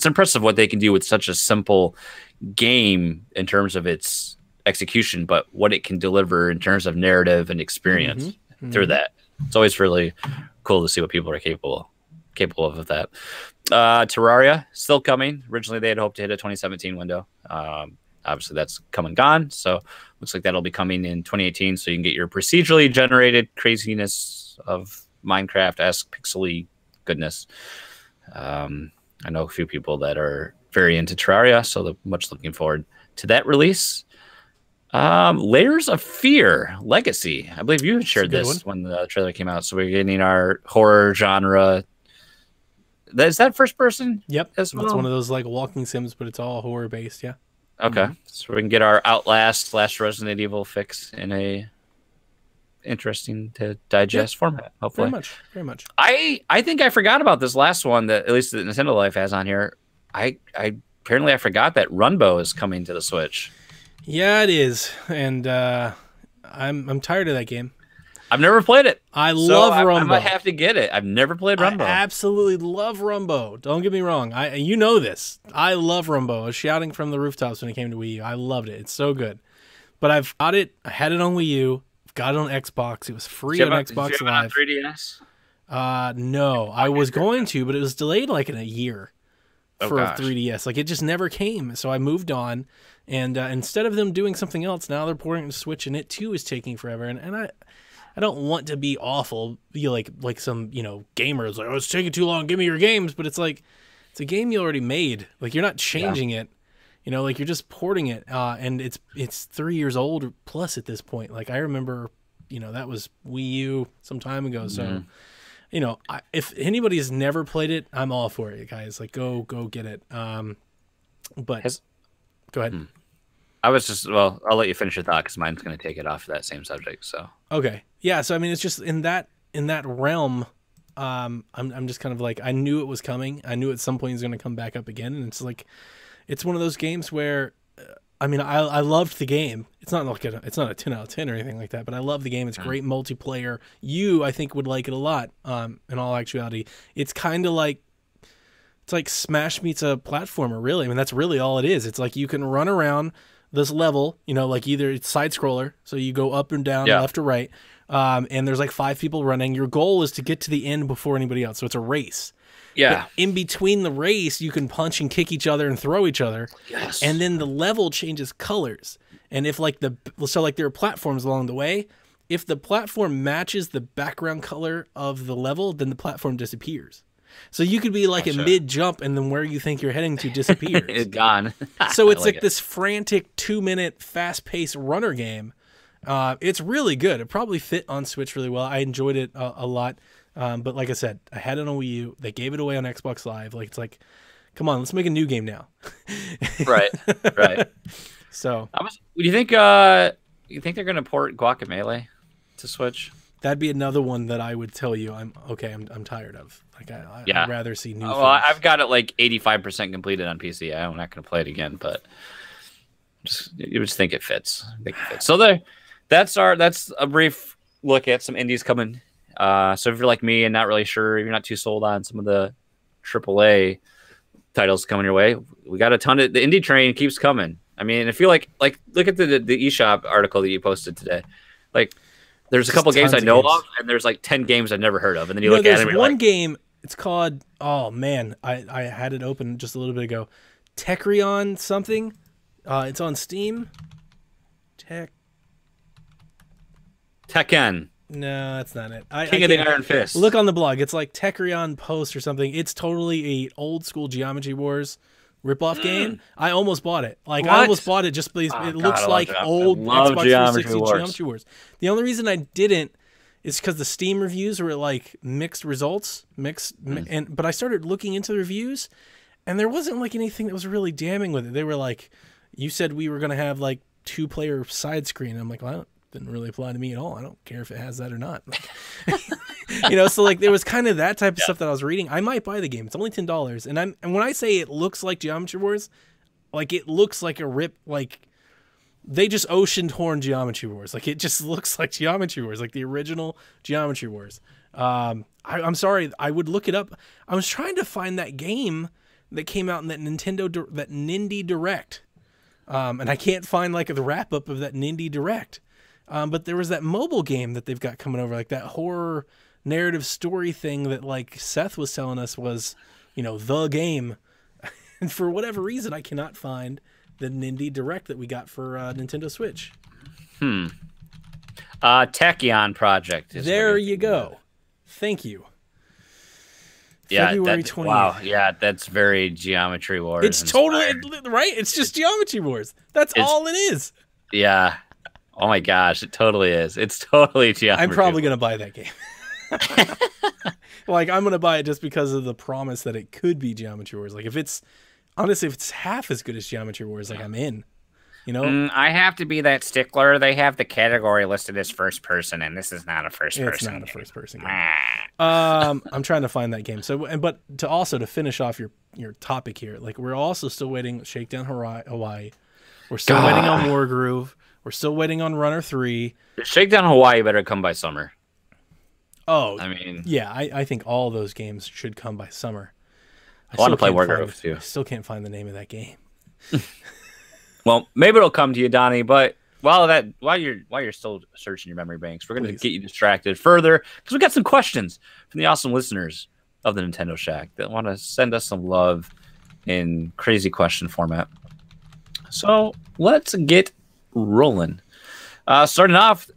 impressive what they can do with such a simple game in terms of its execution, but what it can deliver in terms of narrative and experience through that. It's always really cool to see what people are capable of with that. Terraria still coming. Originally, they had hoped to hit a 2017 window. Obviously, that's come and gone. So looks like that'll be coming in 2018. So you can get your procedurally generated craziness of Minecraft-esque pixely goodness. I know a few people that are very into Terraria, so they're much looking forward to that release. Layers of Fear Legacy. I believe you had shared this when the trailer came out. So we're getting our horror genre. Is that first person? Yep. It's one of those like walking sims, but it's all horror based. Yeah. Okay. So we can get our Outlast / Resident Evil fix in a interesting to digest format, hopefully. Very much. I think I forgot about this last one that at least the Nintendo Life has on here. I forgot that Runbow is coming to the Switch. Yeah, it is, and I'm tired of that game. I've never played it. I love Rumbo. I might have to get it. I've never played Rumbo. I absolutely love Rumbo. Don't get me wrong. You know this. I love Rumbo. I was shouting from the rooftops when it came to Wii U. I loved it. It's so good. But I've got it. I had it on Wii U. I've got it on Xbox. It was free on Xbox did you have Live. it on 3DS? No, I was going to, but it was delayed like in a year for a 3DS. Like it just never came. So I moved on. And instead of them doing something else, now they're porting it to Switch, and it too is taking forever. And I don't want to be awful, be like some gamers like, oh, it's taking too long, give me your games. But it's like it's a game you already made. Like you're not changing it, like you're just porting it. And it's 3 years old plus at this point. Like I remember, that was Wii U some time ago. So if anybody has never played it, I'm all for it, guys. Like go get it. But go ahead. I was just I'll let you finish your thought because mine's going to take it off that same subject. So okay, yeah. So I mean, it's just in that realm. I'm just kind of like I knew it was coming. I knew at some point it's going to come back up again, and it's like it's one of those games where I mean I loved the game. It's not like it's not a 10 out of 10 or anything like that, but I love the game. It's great multiplayer. I think would like it a lot. In all actuality, it's kind of like. It's like Smash meets a platformer, really. I mean, that's really all it is. It's like you can run around this level, like either it's side scroller, so you go up and down, left or right, and there's like 5 people running. Your goal is to get to the end before anybody else, so it's a race. Yeah. But in between the race, you can punch and kick each other and throw each other. Yes. And then the level changes colors. And if like there are platforms along the way, if the platform matches the background color of the level, then the platform disappears. So you could be like a mid-jump, and then where you think you're heading to disappears. It's gone. So it's like this frantic 2-minute fast-paced runner game. It's really good. It probably fit on Switch really well. I enjoyed it a lot. But like I said, I had it on Wii U. They gave it away on Xbox Live. Like it's like, come on, let's make a new game now. Right. So, do you think they're going to port Guacamelee to Switch? That'd be another one that I would tell you I'm tired of. Like I'd rather see new. Well, I've got it like 85% completed on PC. I'm not going to play it again, but you would think it fits. So that's a brief look at some indies coming. So if you're like me and not really sure, you're not too sold on some of the AAA titles coming your way, we got a ton of the indie train keeps coming. I mean, I feel like look at the eShop article that you posted today, like. There's a couple games I know of, and there's like 10 games I've never heard of. And then you look at it and there's one game, it's called, oh man, I had it open just a little bit ago. Tecrion something. It's on Steam. Tekken. No, that's not it. King of the Iron Fist. Look on the blog. It's like Tecrion Post or something. It's totally a old school Geometry Wars ripoff game. I almost bought it. I almost bought it just because it looks like old Xbox 360 Geometry Wars. The only reason I didn't is because the Steam reviews were like mixed results, but I started looking into the reviews, and there wasn't like anything that was really damning with it. They were like, "You said we were going to have like 2-player side screen." I'm like, "Well, that didn't really apply to me at all. I don't care if it has that or not." So like there was kind of that type of stuff that I was reading. I might buy the game. It's only $10, and when I say it looks like Geometry Wars, like it looks like a rip, like they just ocean torn Geometry Wars. Like it just looks like Geometry Wars, like the original Geometry Wars. I'm sorry, I would look it up. I was trying to find that game that came out in that Nintendo that Nindy Direct. And I can't find like the wrap up of that Nindy Direct. But there was that mobile game that they've got coming over, like that horror narrative story thing that like Seth was telling us was, the game. And for whatever reason, I cannot find the Nindy Direct that we got for Nintendo Switch. Tachyon Project. There you go. Thank you. Yeah, February 28th. Wow, yeah, that's very Geometry Wars. It's inspired. totally right. It's just Geometry Wars. That's all it is. Yeah. Oh my gosh, it totally is. It's totally Geometry. I'm probably gonna buy that game. Like I'm gonna buy it just because of the promise that it could be Geometry Wars. Like if it's half as good as Geometry Wars, like I'm in. I have to be that stickler. They have the category listed as first person, and this is not a first person. It's not a first person game. I'm trying to find that game. So, but to finish off your topic here, like we're also still waiting Shakedown Hawaii. We're still waiting on Wargroove. We're still waiting on Runner 3. Shakedown Hawaii better come by summer. Oh, I mean, yeah, I think all those games should come by summer. I want to play Wargroove too. I still can't find the name of that game. Well, maybe it'll come to you, Donnie. But while you're still searching your memory banks, we're going to get you distracted further because we got some questions from the awesome listeners of the Nintendo Shack that want to send us some love in crazy question format. So let's get rolling. Starting off,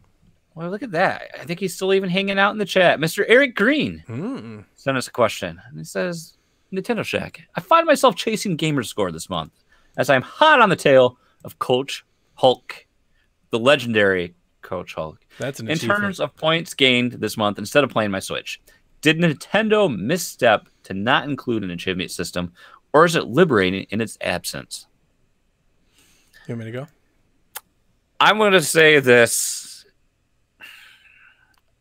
well, look at that. I think he's still even hanging out in the chat. Mr. Eric Green sent us a question. And he says, Nintendo Shack, I find myself chasing Gamerscore this month as I'm hot on the tail of Coach Hulk, the legendary Coach Hulk. That's an in terms of points gained this month instead of playing my Switch. Did Nintendo misstep to not include an achievement system, or is it liberating in its absence? You want me to go? I'm going to say this.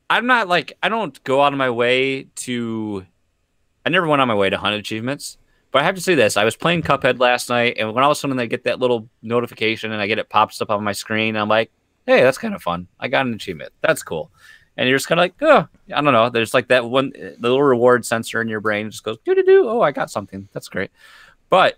I don't go out of my way I never went on my way to hunt achievements. But I have to say this. I was playing Cuphead last night, and when all of a sudden I get that little notification and I get it pops up on my screen, I'm like, hey, that's kind of fun. I got an achievement. That's cool. And you're just kind of like, oh, I don't know. There's like that one, the little reward sensor in your brain just goes, doo-doo-doo. Oh, I got something. That's great. But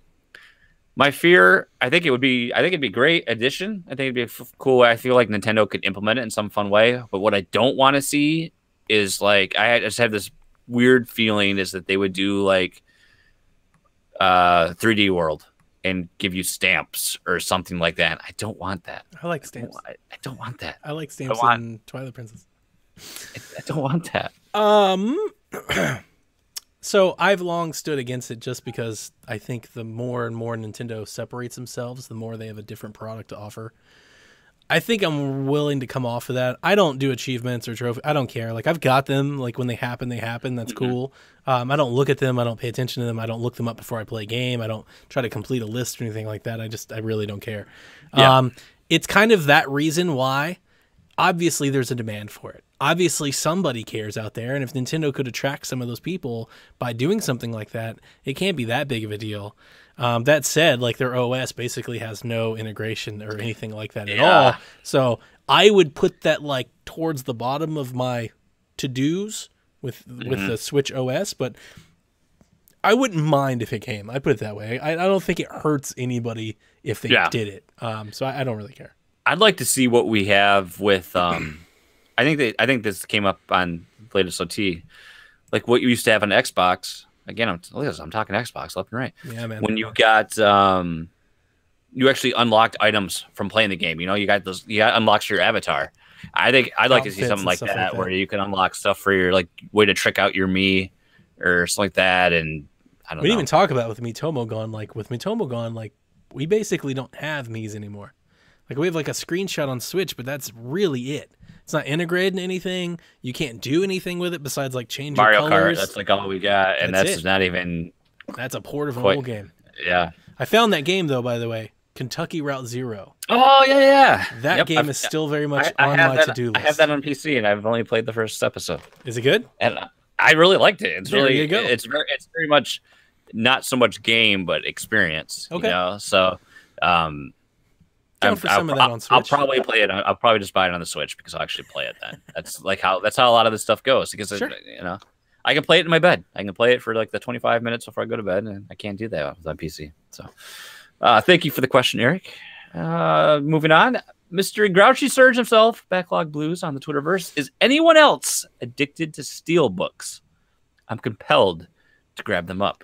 my fear, I think it'd be a great addition. I think it'd be cool. I feel like Nintendo could implement it in some fun way. But what I don't want to see is like, I just have this weird feeling is that they would do like 3D World and give you stamps or something like that. I don't want that. I like stamps. I don't want that. I like stamps in Twilight Princess. I don't want that. So I've long stood against it just because I think the more and more Nintendo separates themselves, the more they have a different product to offer. I think I'm willing to come off of that. I don't do achievements or trophies. I don't care. Like I've got them. Like when they happen, they happen. That's cool. I don't look at them. I don't pay attention to them. I don't look them up before I play a game. I don't try to complete a list or anything like that. I really don't care. Yeah. It's kind of that reason why. Obviously, there's a demand for it. Obviously, somebody cares out there, and if Nintendo could attract some of those people by doing something like that, it can't be that big of a deal. That said, like their OS basically has no integration or anything like that at all. So I would put that like towards the bottom of my to-dos with the Switch OS, but I wouldn't mind if it came. I put it that way. I don't think it hurts anybody if they did it. So I don't really care. I'd like to see what we have with. I think this came up on latest OT, like what you used to have on Xbox. Again, I'm talking Xbox left and right. Yeah, man. When you got you actually unlocked items from playing the game. You know, you got unlocks your avatar. I think I'd like to see something like that, where you can unlock stuff for your like way to trick out your Mii or something like that. And I don't know. We didn't even talk about with Miitomo gone. Like with Miitomo gone, like we basically don't have Miis anymore. Like we have like a screenshot on Switch, but that's really it. It's not integrated in anything. You can't do anything with it besides like change Mario your colors. Kart. That's like all we got, and that's not even. That's a port of an old game. Yeah. I found that game though, by the way, Kentucky Route Zero. Oh yeah. That game is still very much on my to-do list. I have that on PC, and I've only played the first episode. Is it good? And I really liked it. It's there really you go. It's very much not so much game, but experience. Okay. You know, so. Down for some of that on Switch. I'll probably play it. I'll probably just buy it on the Switch because I'll actually play it then. That's how a lot of this stuff goes. Because you know, I can play it in my bed. I can play it for like the 25 minutes before I go to bed, and I can't do that on PC. So, thank you for the question, Eric. Moving on. Mystery Grouchy Surge himself, Backlog Blues on the Twitterverse. Is anyone else addicted to steel books? I'm compelled to grab them up.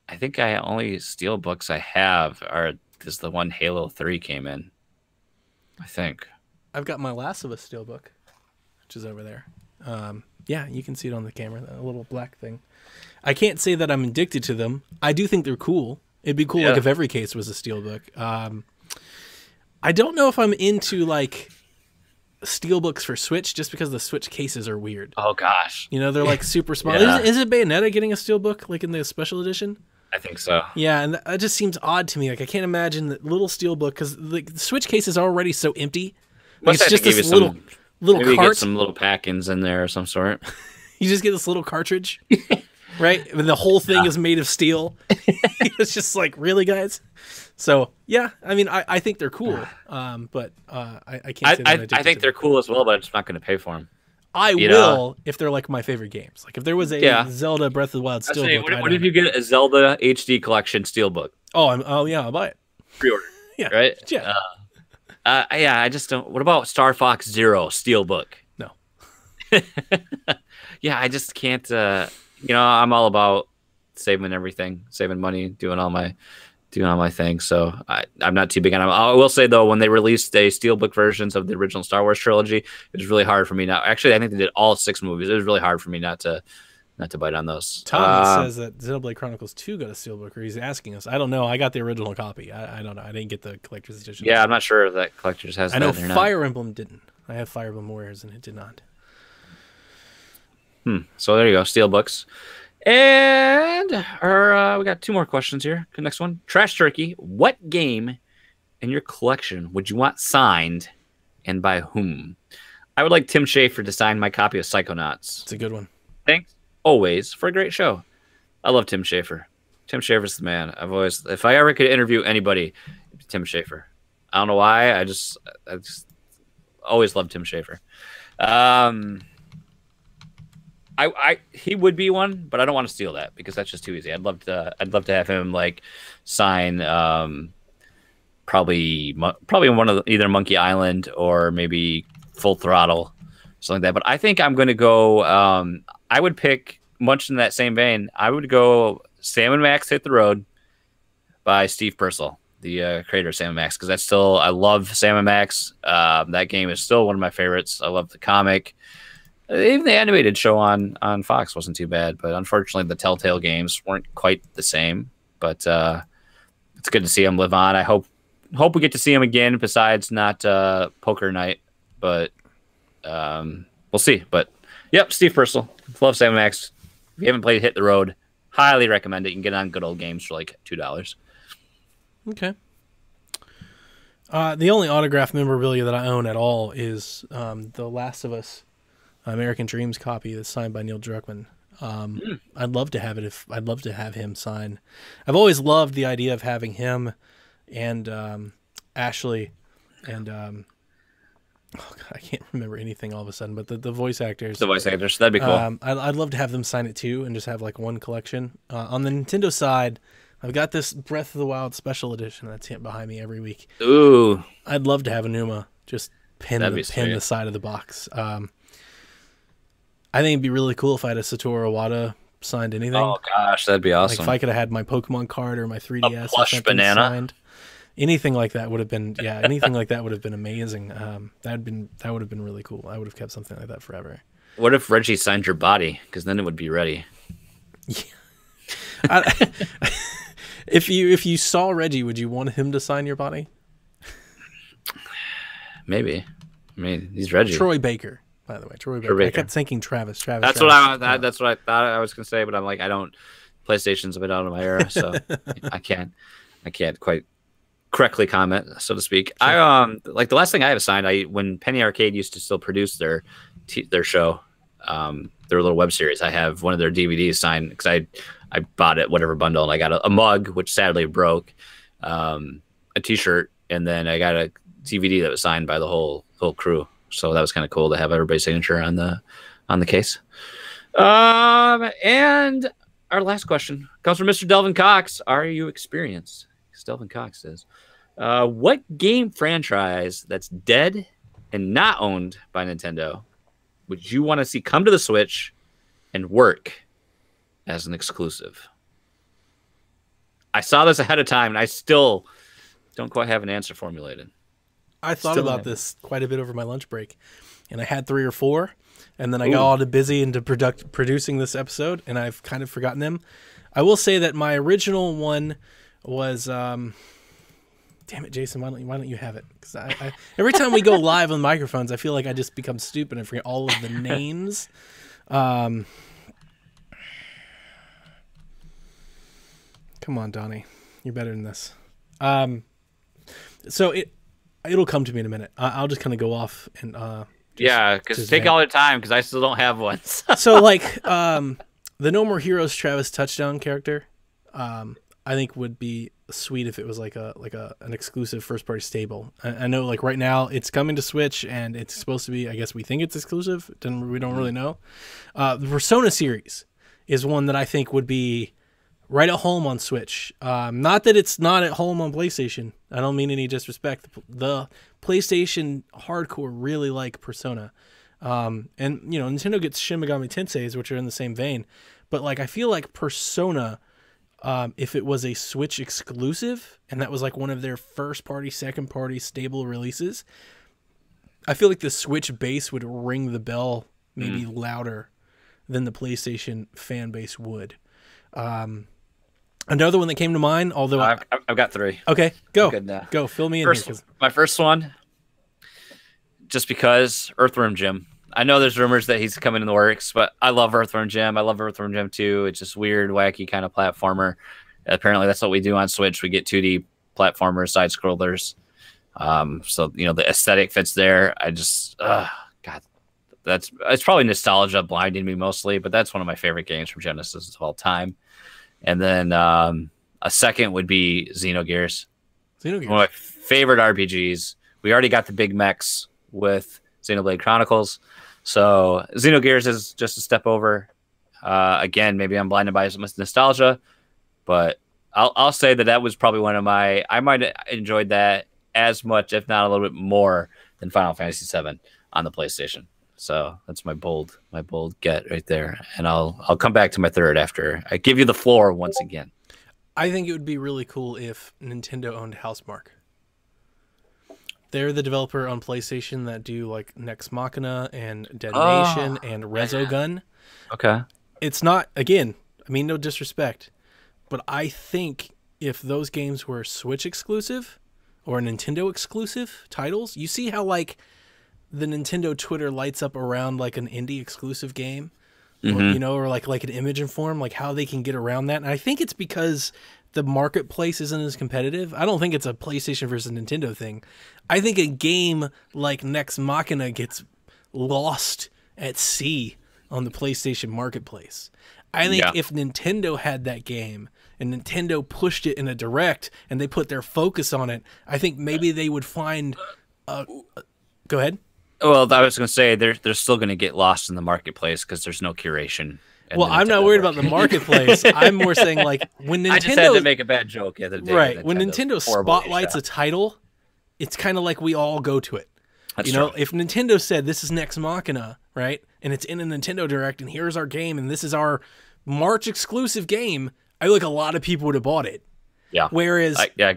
I think I only steel books I have are because the one Halo 3 came in. I think. I've got my Last of Us steelbook, which is over there. Yeah, you can see it on the camera, that little black thing. I can't say that I'm addicted to them. I do think they're cool. It'd be cool like if every case was a steelbook. I don't know if I'm into like steelbooks for Switch just because the Switch cases are weird. Oh gosh. You know, they're like super small. Yeah. Is it Bayonetta getting a steelbook like in the special edition? I think so. Yeah, and that just seems odd to me. Like I can't imagine that little steelbook because like, the Switch case is already so empty. Like, it's just this little maybe cart. Get some little pack-ins in there of some sort. You just get this little cartridge, right? And the whole thing is made of steel. It's just like, really, guys? So yeah, I mean, I think they're cool, but I can't. I think they're cool as well, but I'm just not going to pay for them. I will if they're like my favorite games. Like if there was a Zelda Breath of the Wild steelbook. What if you get a Zelda HD collection steelbook? Oh yeah, I'll buy it. Pre-order. Yeah. Right. Yeah. Yeah. I just don't. What about Star Fox Zero steelbook? No. Yeah, I just can't. I'm all about saving everything, saving money, doing all my things. So I'm not too big on them. I will say though, when they released the steelbook versions of the original Star Wars trilogy, it was really hard for me now. Actually, I think they did all 6 movies. It was really hard for me not to bite on those. Tom says that Xenoblade Chronicles 2 got a steelbook, or he's asking us. I don't know. I got the original copy. I don't know. I didn't get the collector's edition. Yeah, I'm not sure if that collector's has. I know Fire Emblem didn't. I have Fire Emblem Warriors, and it did not. So there you go, steelbooks. And we got 2 more questions here. The next one, Trash Turkey. What game in your collection would you want signed, and by whom? I would like Tim Schafer to sign my copy of Psychonauts. It's a good one. Thanks always for a great show. I love Tim Schafer. Tim Schafer's the man. If I ever could interview anybody, it'd be Tim Schafer. I don't know why. I just always loved Tim Schafer. He would be one, but I don't want to steal that because that's just too easy. I'd love to have him like sign probably one of either Monkey Island or maybe Full Throttle, something like that. But I think I'm going to go. I would pick, much in that same vein, I would go Sam and Max Hit the Road by Steve Purcell, the creator of Sam and Max, because I love Sam and Max. That game is still one of my favorites. I love the comic. Even the animated show on Fox wasn't too bad, but unfortunately the Telltale games weren't quite the same. But it's good to see him live on. I hope we get to see him again, besides not Poker Night, but we'll see. But yep, Steve Purcell. Love Sam Max. If you haven't played Hit the Road, highly recommend it. You can get it on Good Old Games for like $2. Okay. The only autographed memorabilia that I own at all is The Last of Us American Dreams copy that's signed by Neil Druckmann. I'd love to have it. I'd love to have him sign. I've always loved the idea of having him and Ashley and I can't remember anything all of a sudden, but the voice actors. The voice actors, that'd be cool. I'd love to have them sign it too and just have like one collection. On the Nintendo side, I've got this Breath of the Wild special edition that's behind me every week. Ooh, I'd love to have Enuma just pin the side of the box. I think it'd be really cool if I had a Satoru Iwata signed anything. Oh gosh, that'd be awesome. Like if I could have had my Pokemon card or my 3DS, a plush banana signed, anything like that would have been anything like that would have been amazing. That would have been really cool. I would have kept something like that forever. What if Reggie signed your body? Because then it would be ready. Yeah. If you saw Reggie, would you want him to sign your body? Maybe. I mean, he's Reggie. Troy Baker. By the way, Troy Baker. I kept thinking Travis. That's what I thought I was gonna say, but I'm like, PlayStation's a bit out of my era, so I can't quite correctly comment, so to speak. Sure. I like the last thing I have signed. When Penny Arcade used to still produce their show, their little web series. I have one of their DVDs signed because I bought it whatever bundle, and I got a mug which sadly broke, a T-shirt, and then I got a DVD that was signed by the whole crew. So that was kind of cool to have everybody's signature on the case. And our last question comes from Mr. Delvin Cox. Are you experienced? Delvin Cox says, What game franchise that's dead and not owned by Nintendo would you want to see come to the Switch and work as an exclusive? I saw this ahead of time, and I still don't quite have an answer formulated. I thought about this quite a bit over my lunch break, and I had 3 or 4, and then I got all busy into producing this episode, and I've kind of forgotten them. I will say that my original one was... Damn it, Jason! Why don't you have it? Because I every time we go live on microphones, I feel like I just become stupid and forget all of the names. Come on, Donnie, you're better than this. So it'll come to me in a minute. I'll just kind of go off and because take all the time because I still don't have one. So like the No More Heroes Travis Touchdown character, I think would be sweet if it was like an exclusive first party stable. I know like right now it's coming to Switch and it's supposed to be, I guess we think it's exclusive. We don't really know. The Persona series is one that I think would be right at home on Switch. Not that it's not at home on PlayStation. I don't mean any disrespect. The PlayStation hardcore really like Persona. And you know, Nintendo gets Shin Megami Tenseis, which are in the same vein. But like I feel like Persona, if it was a Switch exclusive and that was like one of their first party, second party stable releases, I feel like the Switch base would ring the bell maybe louder than the PlayStation fan base would. Another one that came to mind, although I've got 3. Okay, go. Good now. Go, fill me in here. My first one, just because Earthworm Jim. I know there's rumors that he's coming in the works, but I love Earthworm Jim. I love Earthworm Jim 2. It's just weird, wacky kind of platformer. Apparently, that's what we do on Switch. We get 2D platformers, side scrollers. So you know the aesthetic fits there. I just, God, it's probably nostalgia blinding me mostly, but that's one of my favorite games from Genesis of all time. And then a second would be Xenogears. One of my favorite RPGs. We already got the big mechs with Xenoblade Chronicles. So Xenogears is just a step over. Again, maybe I'm blinded by some nostalgia, but I'll say that was probably one of my... I might have enjoyed that as much, if not a little bit more, than Final Fantasy VII on the PlayStation. So that's my bold get right there. And I'll come back to my third after I give you the floor once again. I think it would be really cool if Nintendo owned Housemarque. They're the developer on PlayStation that do like Nex Machina and Dead Nation and Resogun. Okay. It's not, again, I mean, no disrespect, but I think if those games were Switch exclusive or Nintendo exclusive titles, you see how like the Nintendo Twitter lights up around like an indie exclusive game, or, you know, or like an Image Inform, like how they can get around that. And I think it's because the marketplace isn't as competitive. I don't think it's a PlayStation versus Nintendo thing. I think a game like Nex Machina gets lost at sea on the PlayStation marketplace. I think if Nintendo had that game and Nintendo pushed it in a direct and they put their focus on it, I think maybe they would find go ahead. Well, I was going to say they're still going to get lost in the marketplace because there's no curation. Well, I'm not worried about the marketplace. I'm more saying like when Nintendo... I just had to make a bad joke the other day. Right. When Nintendo spotlights a title, it's kind of like we all go to it. That's you know, true. if Nintendo said this is Nex Machina, right, and it's in a Nintendo Direct, and here's our game, and this is our March exclusive game, I feel like a lot of people would have bought it. Yeah. Whereas... yeah.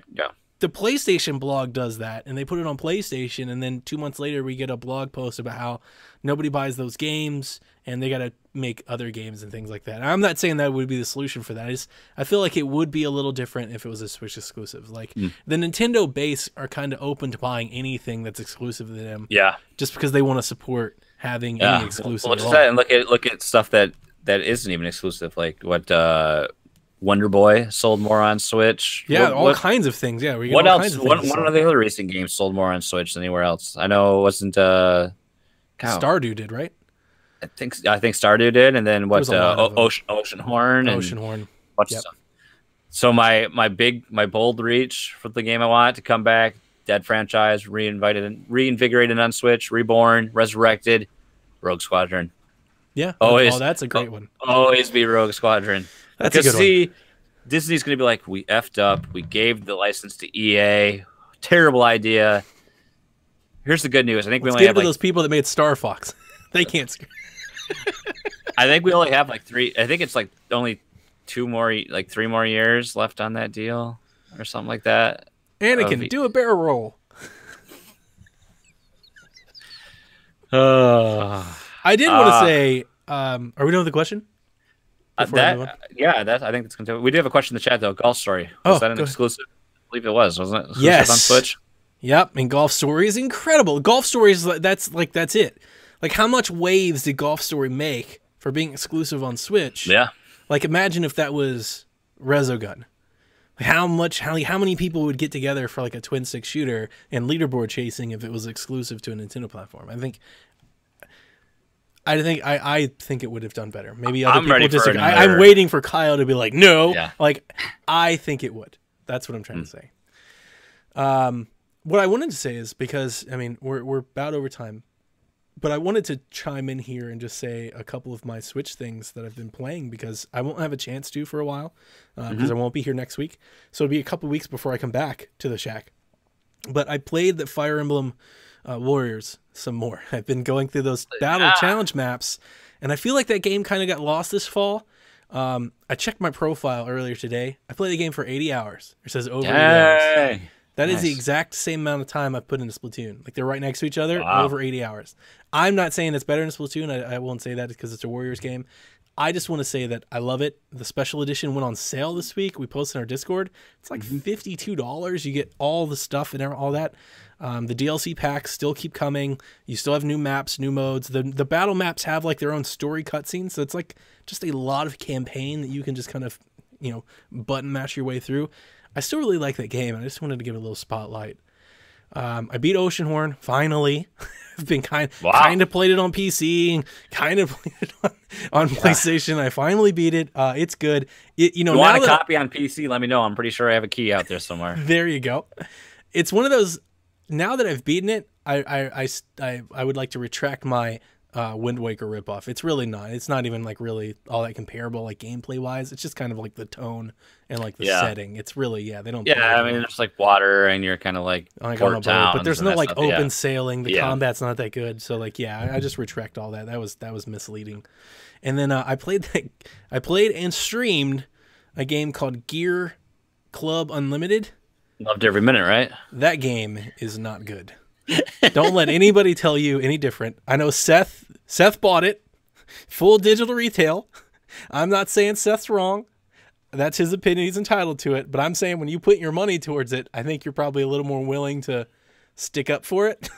The PlayStation blog does that, and they put it on PlayStation, and then 2 months later we get a blog post about how nobody buys those games, and they got to make other games and things like that. And I'm not saying that would be the solution for that. I feel like it would be a little different if it was a Switch exclusive. Like the Nintendo base are kind of open to buying anything that's exclusive to them. Yeah, just because they want to support having any exclusive. Well, and look at stuff that isn't even exclusive, like what. Wonder Boy sold more on Switch. Yeah, all kinds of things. Yeah, what else? One of the other recent games sold more on Switch than anywhere else. I know it wasn't. Stardew did, right? I think Stardew did, and then what? Oceanhorn. Oceanhorn. Bunch of stuff. So my bold reach for the game I want to come back: Dead franchise, reinvigorated on Switch, reborn, resurrected, Rogue Squadron. Yeah. That's a great one. Always be Rogue Squadron. That's a good one. Disney's going to be like, we effed up. We gave the license to EA Terrible idea. Here's the good news. I think we Let's only have to those people that made Star Fox. They can't. I think we only have like 3. I think it's like only 3 more years left on that deal, or something like that. Anakin, do a barrel roll. I did want to say, are we done with the question? I think that's going to. We do have a question in the chat though. Golf Story. Was that an exclusive? I believe it was, wasn't it? Yes. On Switch. Yep, and Golf Story is incredible. Golf Story is that's it. Like, how much waves did Golf Story make for being exclusive on Switch? Yeah. Like, imagine if that was Resogun. How many people would get together for like a twin stick shooter and leaderboard chasing if it was exclusive to a Nintendo platform? I think it would have done better. Maybe other people disagree. I'm waiting for Kyle to be like, no. Yeah. Like, I think it would. That's what I'm trying to say. What I wanted to say is, because I mean we're about over time, but I wanted to chime in here and just say a couple of my Switch things that I've been playing, because I won't have a chance to for a while, because I won't be here next week. So it'll be a couple of weeks before I come back to the shack. But I played the Fire Emblem Warriors some more. I've been going through those battle challenge maps, and I feel like that game kind of got lost this fall. I checked my profile earlier today. I played the game for 80 hours. It says over 80 hours. That is the exact same amount of time I put into Splatoon. Like, they're right next to each other, over 80 hours. I'm not saying it's better than Splatoon. I won't say that because it's a Warriors game. I just want to say that I love it. The special edition went on sale this week. We posted in our Discord. It's like $52. You get all the stuff and all that. The DLC packs still keep coming. You still have new maps, new modes. The battle maps have like their own story cutscenes, so it's like just a lot of campaign that you can just kind of, button mash your way through. I still really like that game, and I just wanted to give it a little spotlight. I beat Oceanhorn, finally. I've been kind of played it on PC and kind of played it on PlayStation. I finally beat it. It's good. You want a copy on PC? Let me know. I'm pretty sure I have a key out there somewhere. There you go. It's one of those. Now that I've beaten it, I would like to retract my Wind Waker ripoff. It's really not. It's not even like really all that comparable, like gameplay wise. It's just kind of like the tone and like the setting. It's really they don't. Yeah, I mean, it's like water, and you're kind of like port towns, but there's no like open sailing. The combat's not that good. So like, I just retract all that. That was misleading. And then I played and streamed a game called Gear Club Unlimited. Loved every minute, right? That game is not good. Don't let anybody tell you any different. I know Seth bought it, full digital retail. I'm not saying Seth's wrong. That's his opinion. He's entitled to it. But I'm saying when you put your money towards it, I think you're probably a little more willing to stick up for it.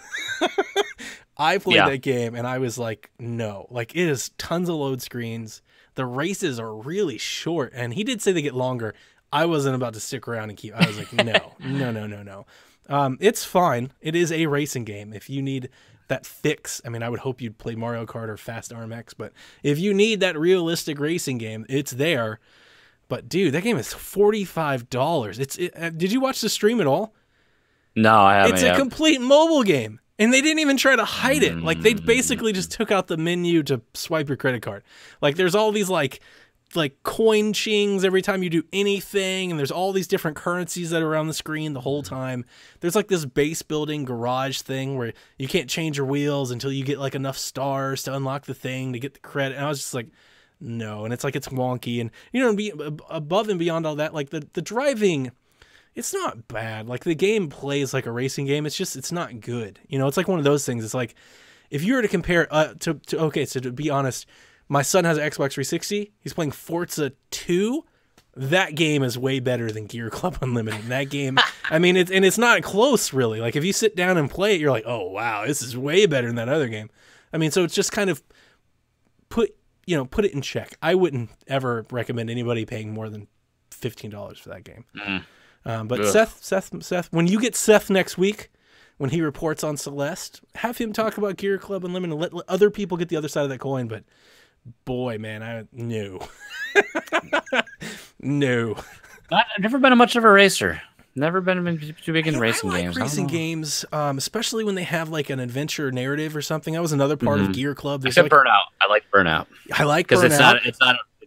I played that game, and I was like, no. Like, it is tons of load screens. The races are really short. And he did say they get longer. I wasn't about to stick around and keep. I was like, no. It's fine. It is a racing game. If you need that fix, I mean, I would hope you'd play Mario Kart or Fast RMX, but if you need that realistic racing game, it's there. But dude, that game is $45. Did you watch the stream at all? No, I haven't. It's a complete mobile game. And they didn't even try to hide it. Like, they basically just took out the menu to swipe your credit card. Like, there's all these like coin chings every time you do anything, and there's all these different currencies that are on the screen the whole time. There's like this base building garage thing where you can't change your wheels until you get like enough stars to unlock the thing to get the credit. And I was just like, no. And it's like, it's wonky, and above and beyond all that, like the driving, it's not bad. Like, the game plays like a racing game. It's just, it's not good. It's like one of those things. It's like, if you were to compare so to be honest, my son has an Xbox 360. He's playing Forza 2. That game is way better than Gear Club Unlimited. That game, I mean, it's not close, really. Like, if you sit down and play it, you're like, oh, wow, this is way better than that other game. I mean, so it's just kind of put it in check. I wouldn't ever recommend anybody paying more than $15 for that game. But Seth, when you get Seth next week, when he reports on Celeste, have him talk about Gear Club Unlimited. Let other people get the other side of that coin, but boy, man, no. I've never been much of a racer. Never been too big in racing games. Racing games, especially when they have like an adventure narrative or something. That was another part of Gear Club. Except Burnout. I like Burnout. Because it's not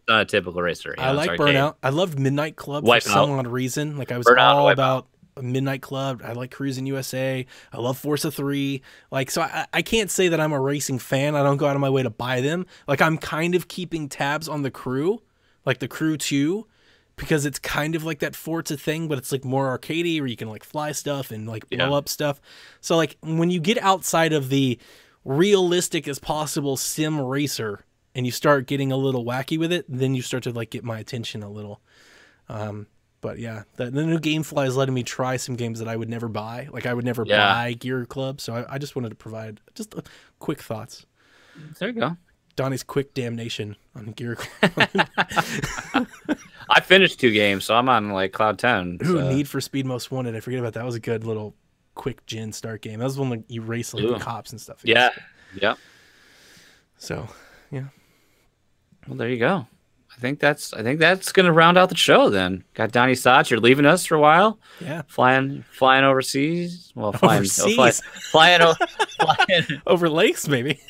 a typical racer. I like Burnout. I loved Midnight Club for some odd reason. Like, I was all about Midnight Club. I like Cruising USA. I love Forza 3. Like, so I can't say that I'm a racing fan. I don't go out of my way to buy them. Like, I'm kind of keeping tabs on the Crew, like the Crew 2, because it's kind of like that Forza thing, but it's like more arcadey where you can like fly stuff and like blow up stuff. So like when you get outside of the realistic as possible sim racer and you start getting a little wacky with it, then you start to like get my attention a little. But yeah, the new GameFly is letting me try some games that I would never buy. Like I would never buy Gear Club. So I just wanted to provide just quick thoughts. There you go. Donnie's quick damnation on Gear Club. I finished 2 games, so I'm on like cloud 10. Ooh, Need for Speed Most Wanted. I forget about that. That was a good little quick gen start game. That was one like you race like the cops and stuff. Yeah. Yep. So yeah. Well, there you go. I think that's gonna round out the show then. Got Donnie Stotts. You're leaving us for a while. Yeah. Flying overseas. Well, flying over lakes maybe.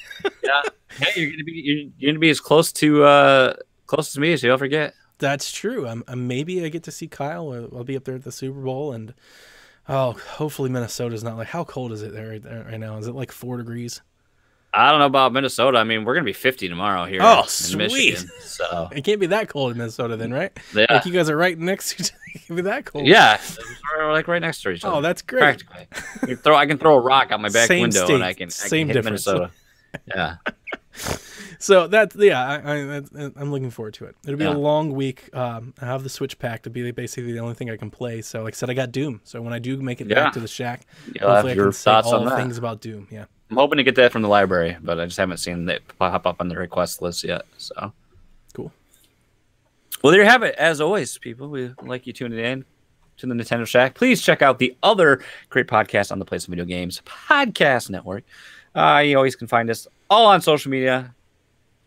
Yeah. Hey, you're gonna be as close to me as you'll forget. That's true. Maybe I get to see Kyle. I'll be up there at the Super Bowl, and hopefully Minnesota's not like. How cold is it there right now? Is it like 4 degrees? I don't know about Minnesota. I mean, we're gonna be 50 tomorrow here. Oh, in sweet! Michigan, so it can't be that cold in Minnesota then, right? Yeah. Like you guys are right next to each other. It can't be that cold. Yeah, we're like right next to each other. Oh, that's great. Practically, I can throw a rock out my back window, and I can hit difference. Minnesota. Yeah. So that's I'm looking forward to it. It'll be a long week. I have the Switch pack to be basically the only thing I can play. So like I said, I got Doom. So when I do make it back to the shack, hopefully I can say all things about Doom. Yeah. I'm hoping to get that from the library, but I just haven't seen it pop up on the request list yet. So cool. Well, there you have it. As always, people, we like you tuning in to the Nintendo Shack. Please check out the other great podcasts on the Play Some Video Games Podcast Network. You always can find us all on social media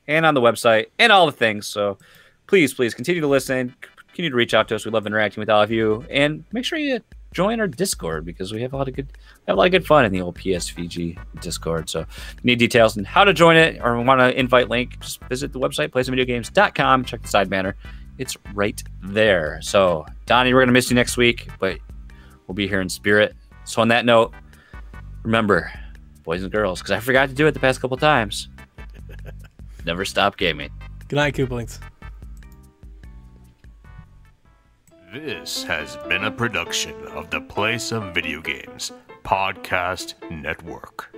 and on the website and all the things. So please continue to listen, continue to reach out to us. We love interacting with all of you, and make sure you join our Discord because we have a lot of good fun in the old PSVG Discord. So if you need details on how to join it or want an invite link, just visit the website, playsomevideogames.com. Check the side banner. It's right there. So Donnie, we're going to miss you next week, but we'll be here in spirit. So on that note, remember, boys and girls, because I forgot to do it the past couple times, never stop gaming. Good night, Koopalings. This has been a production of the Play Some Video Games Podcast Network.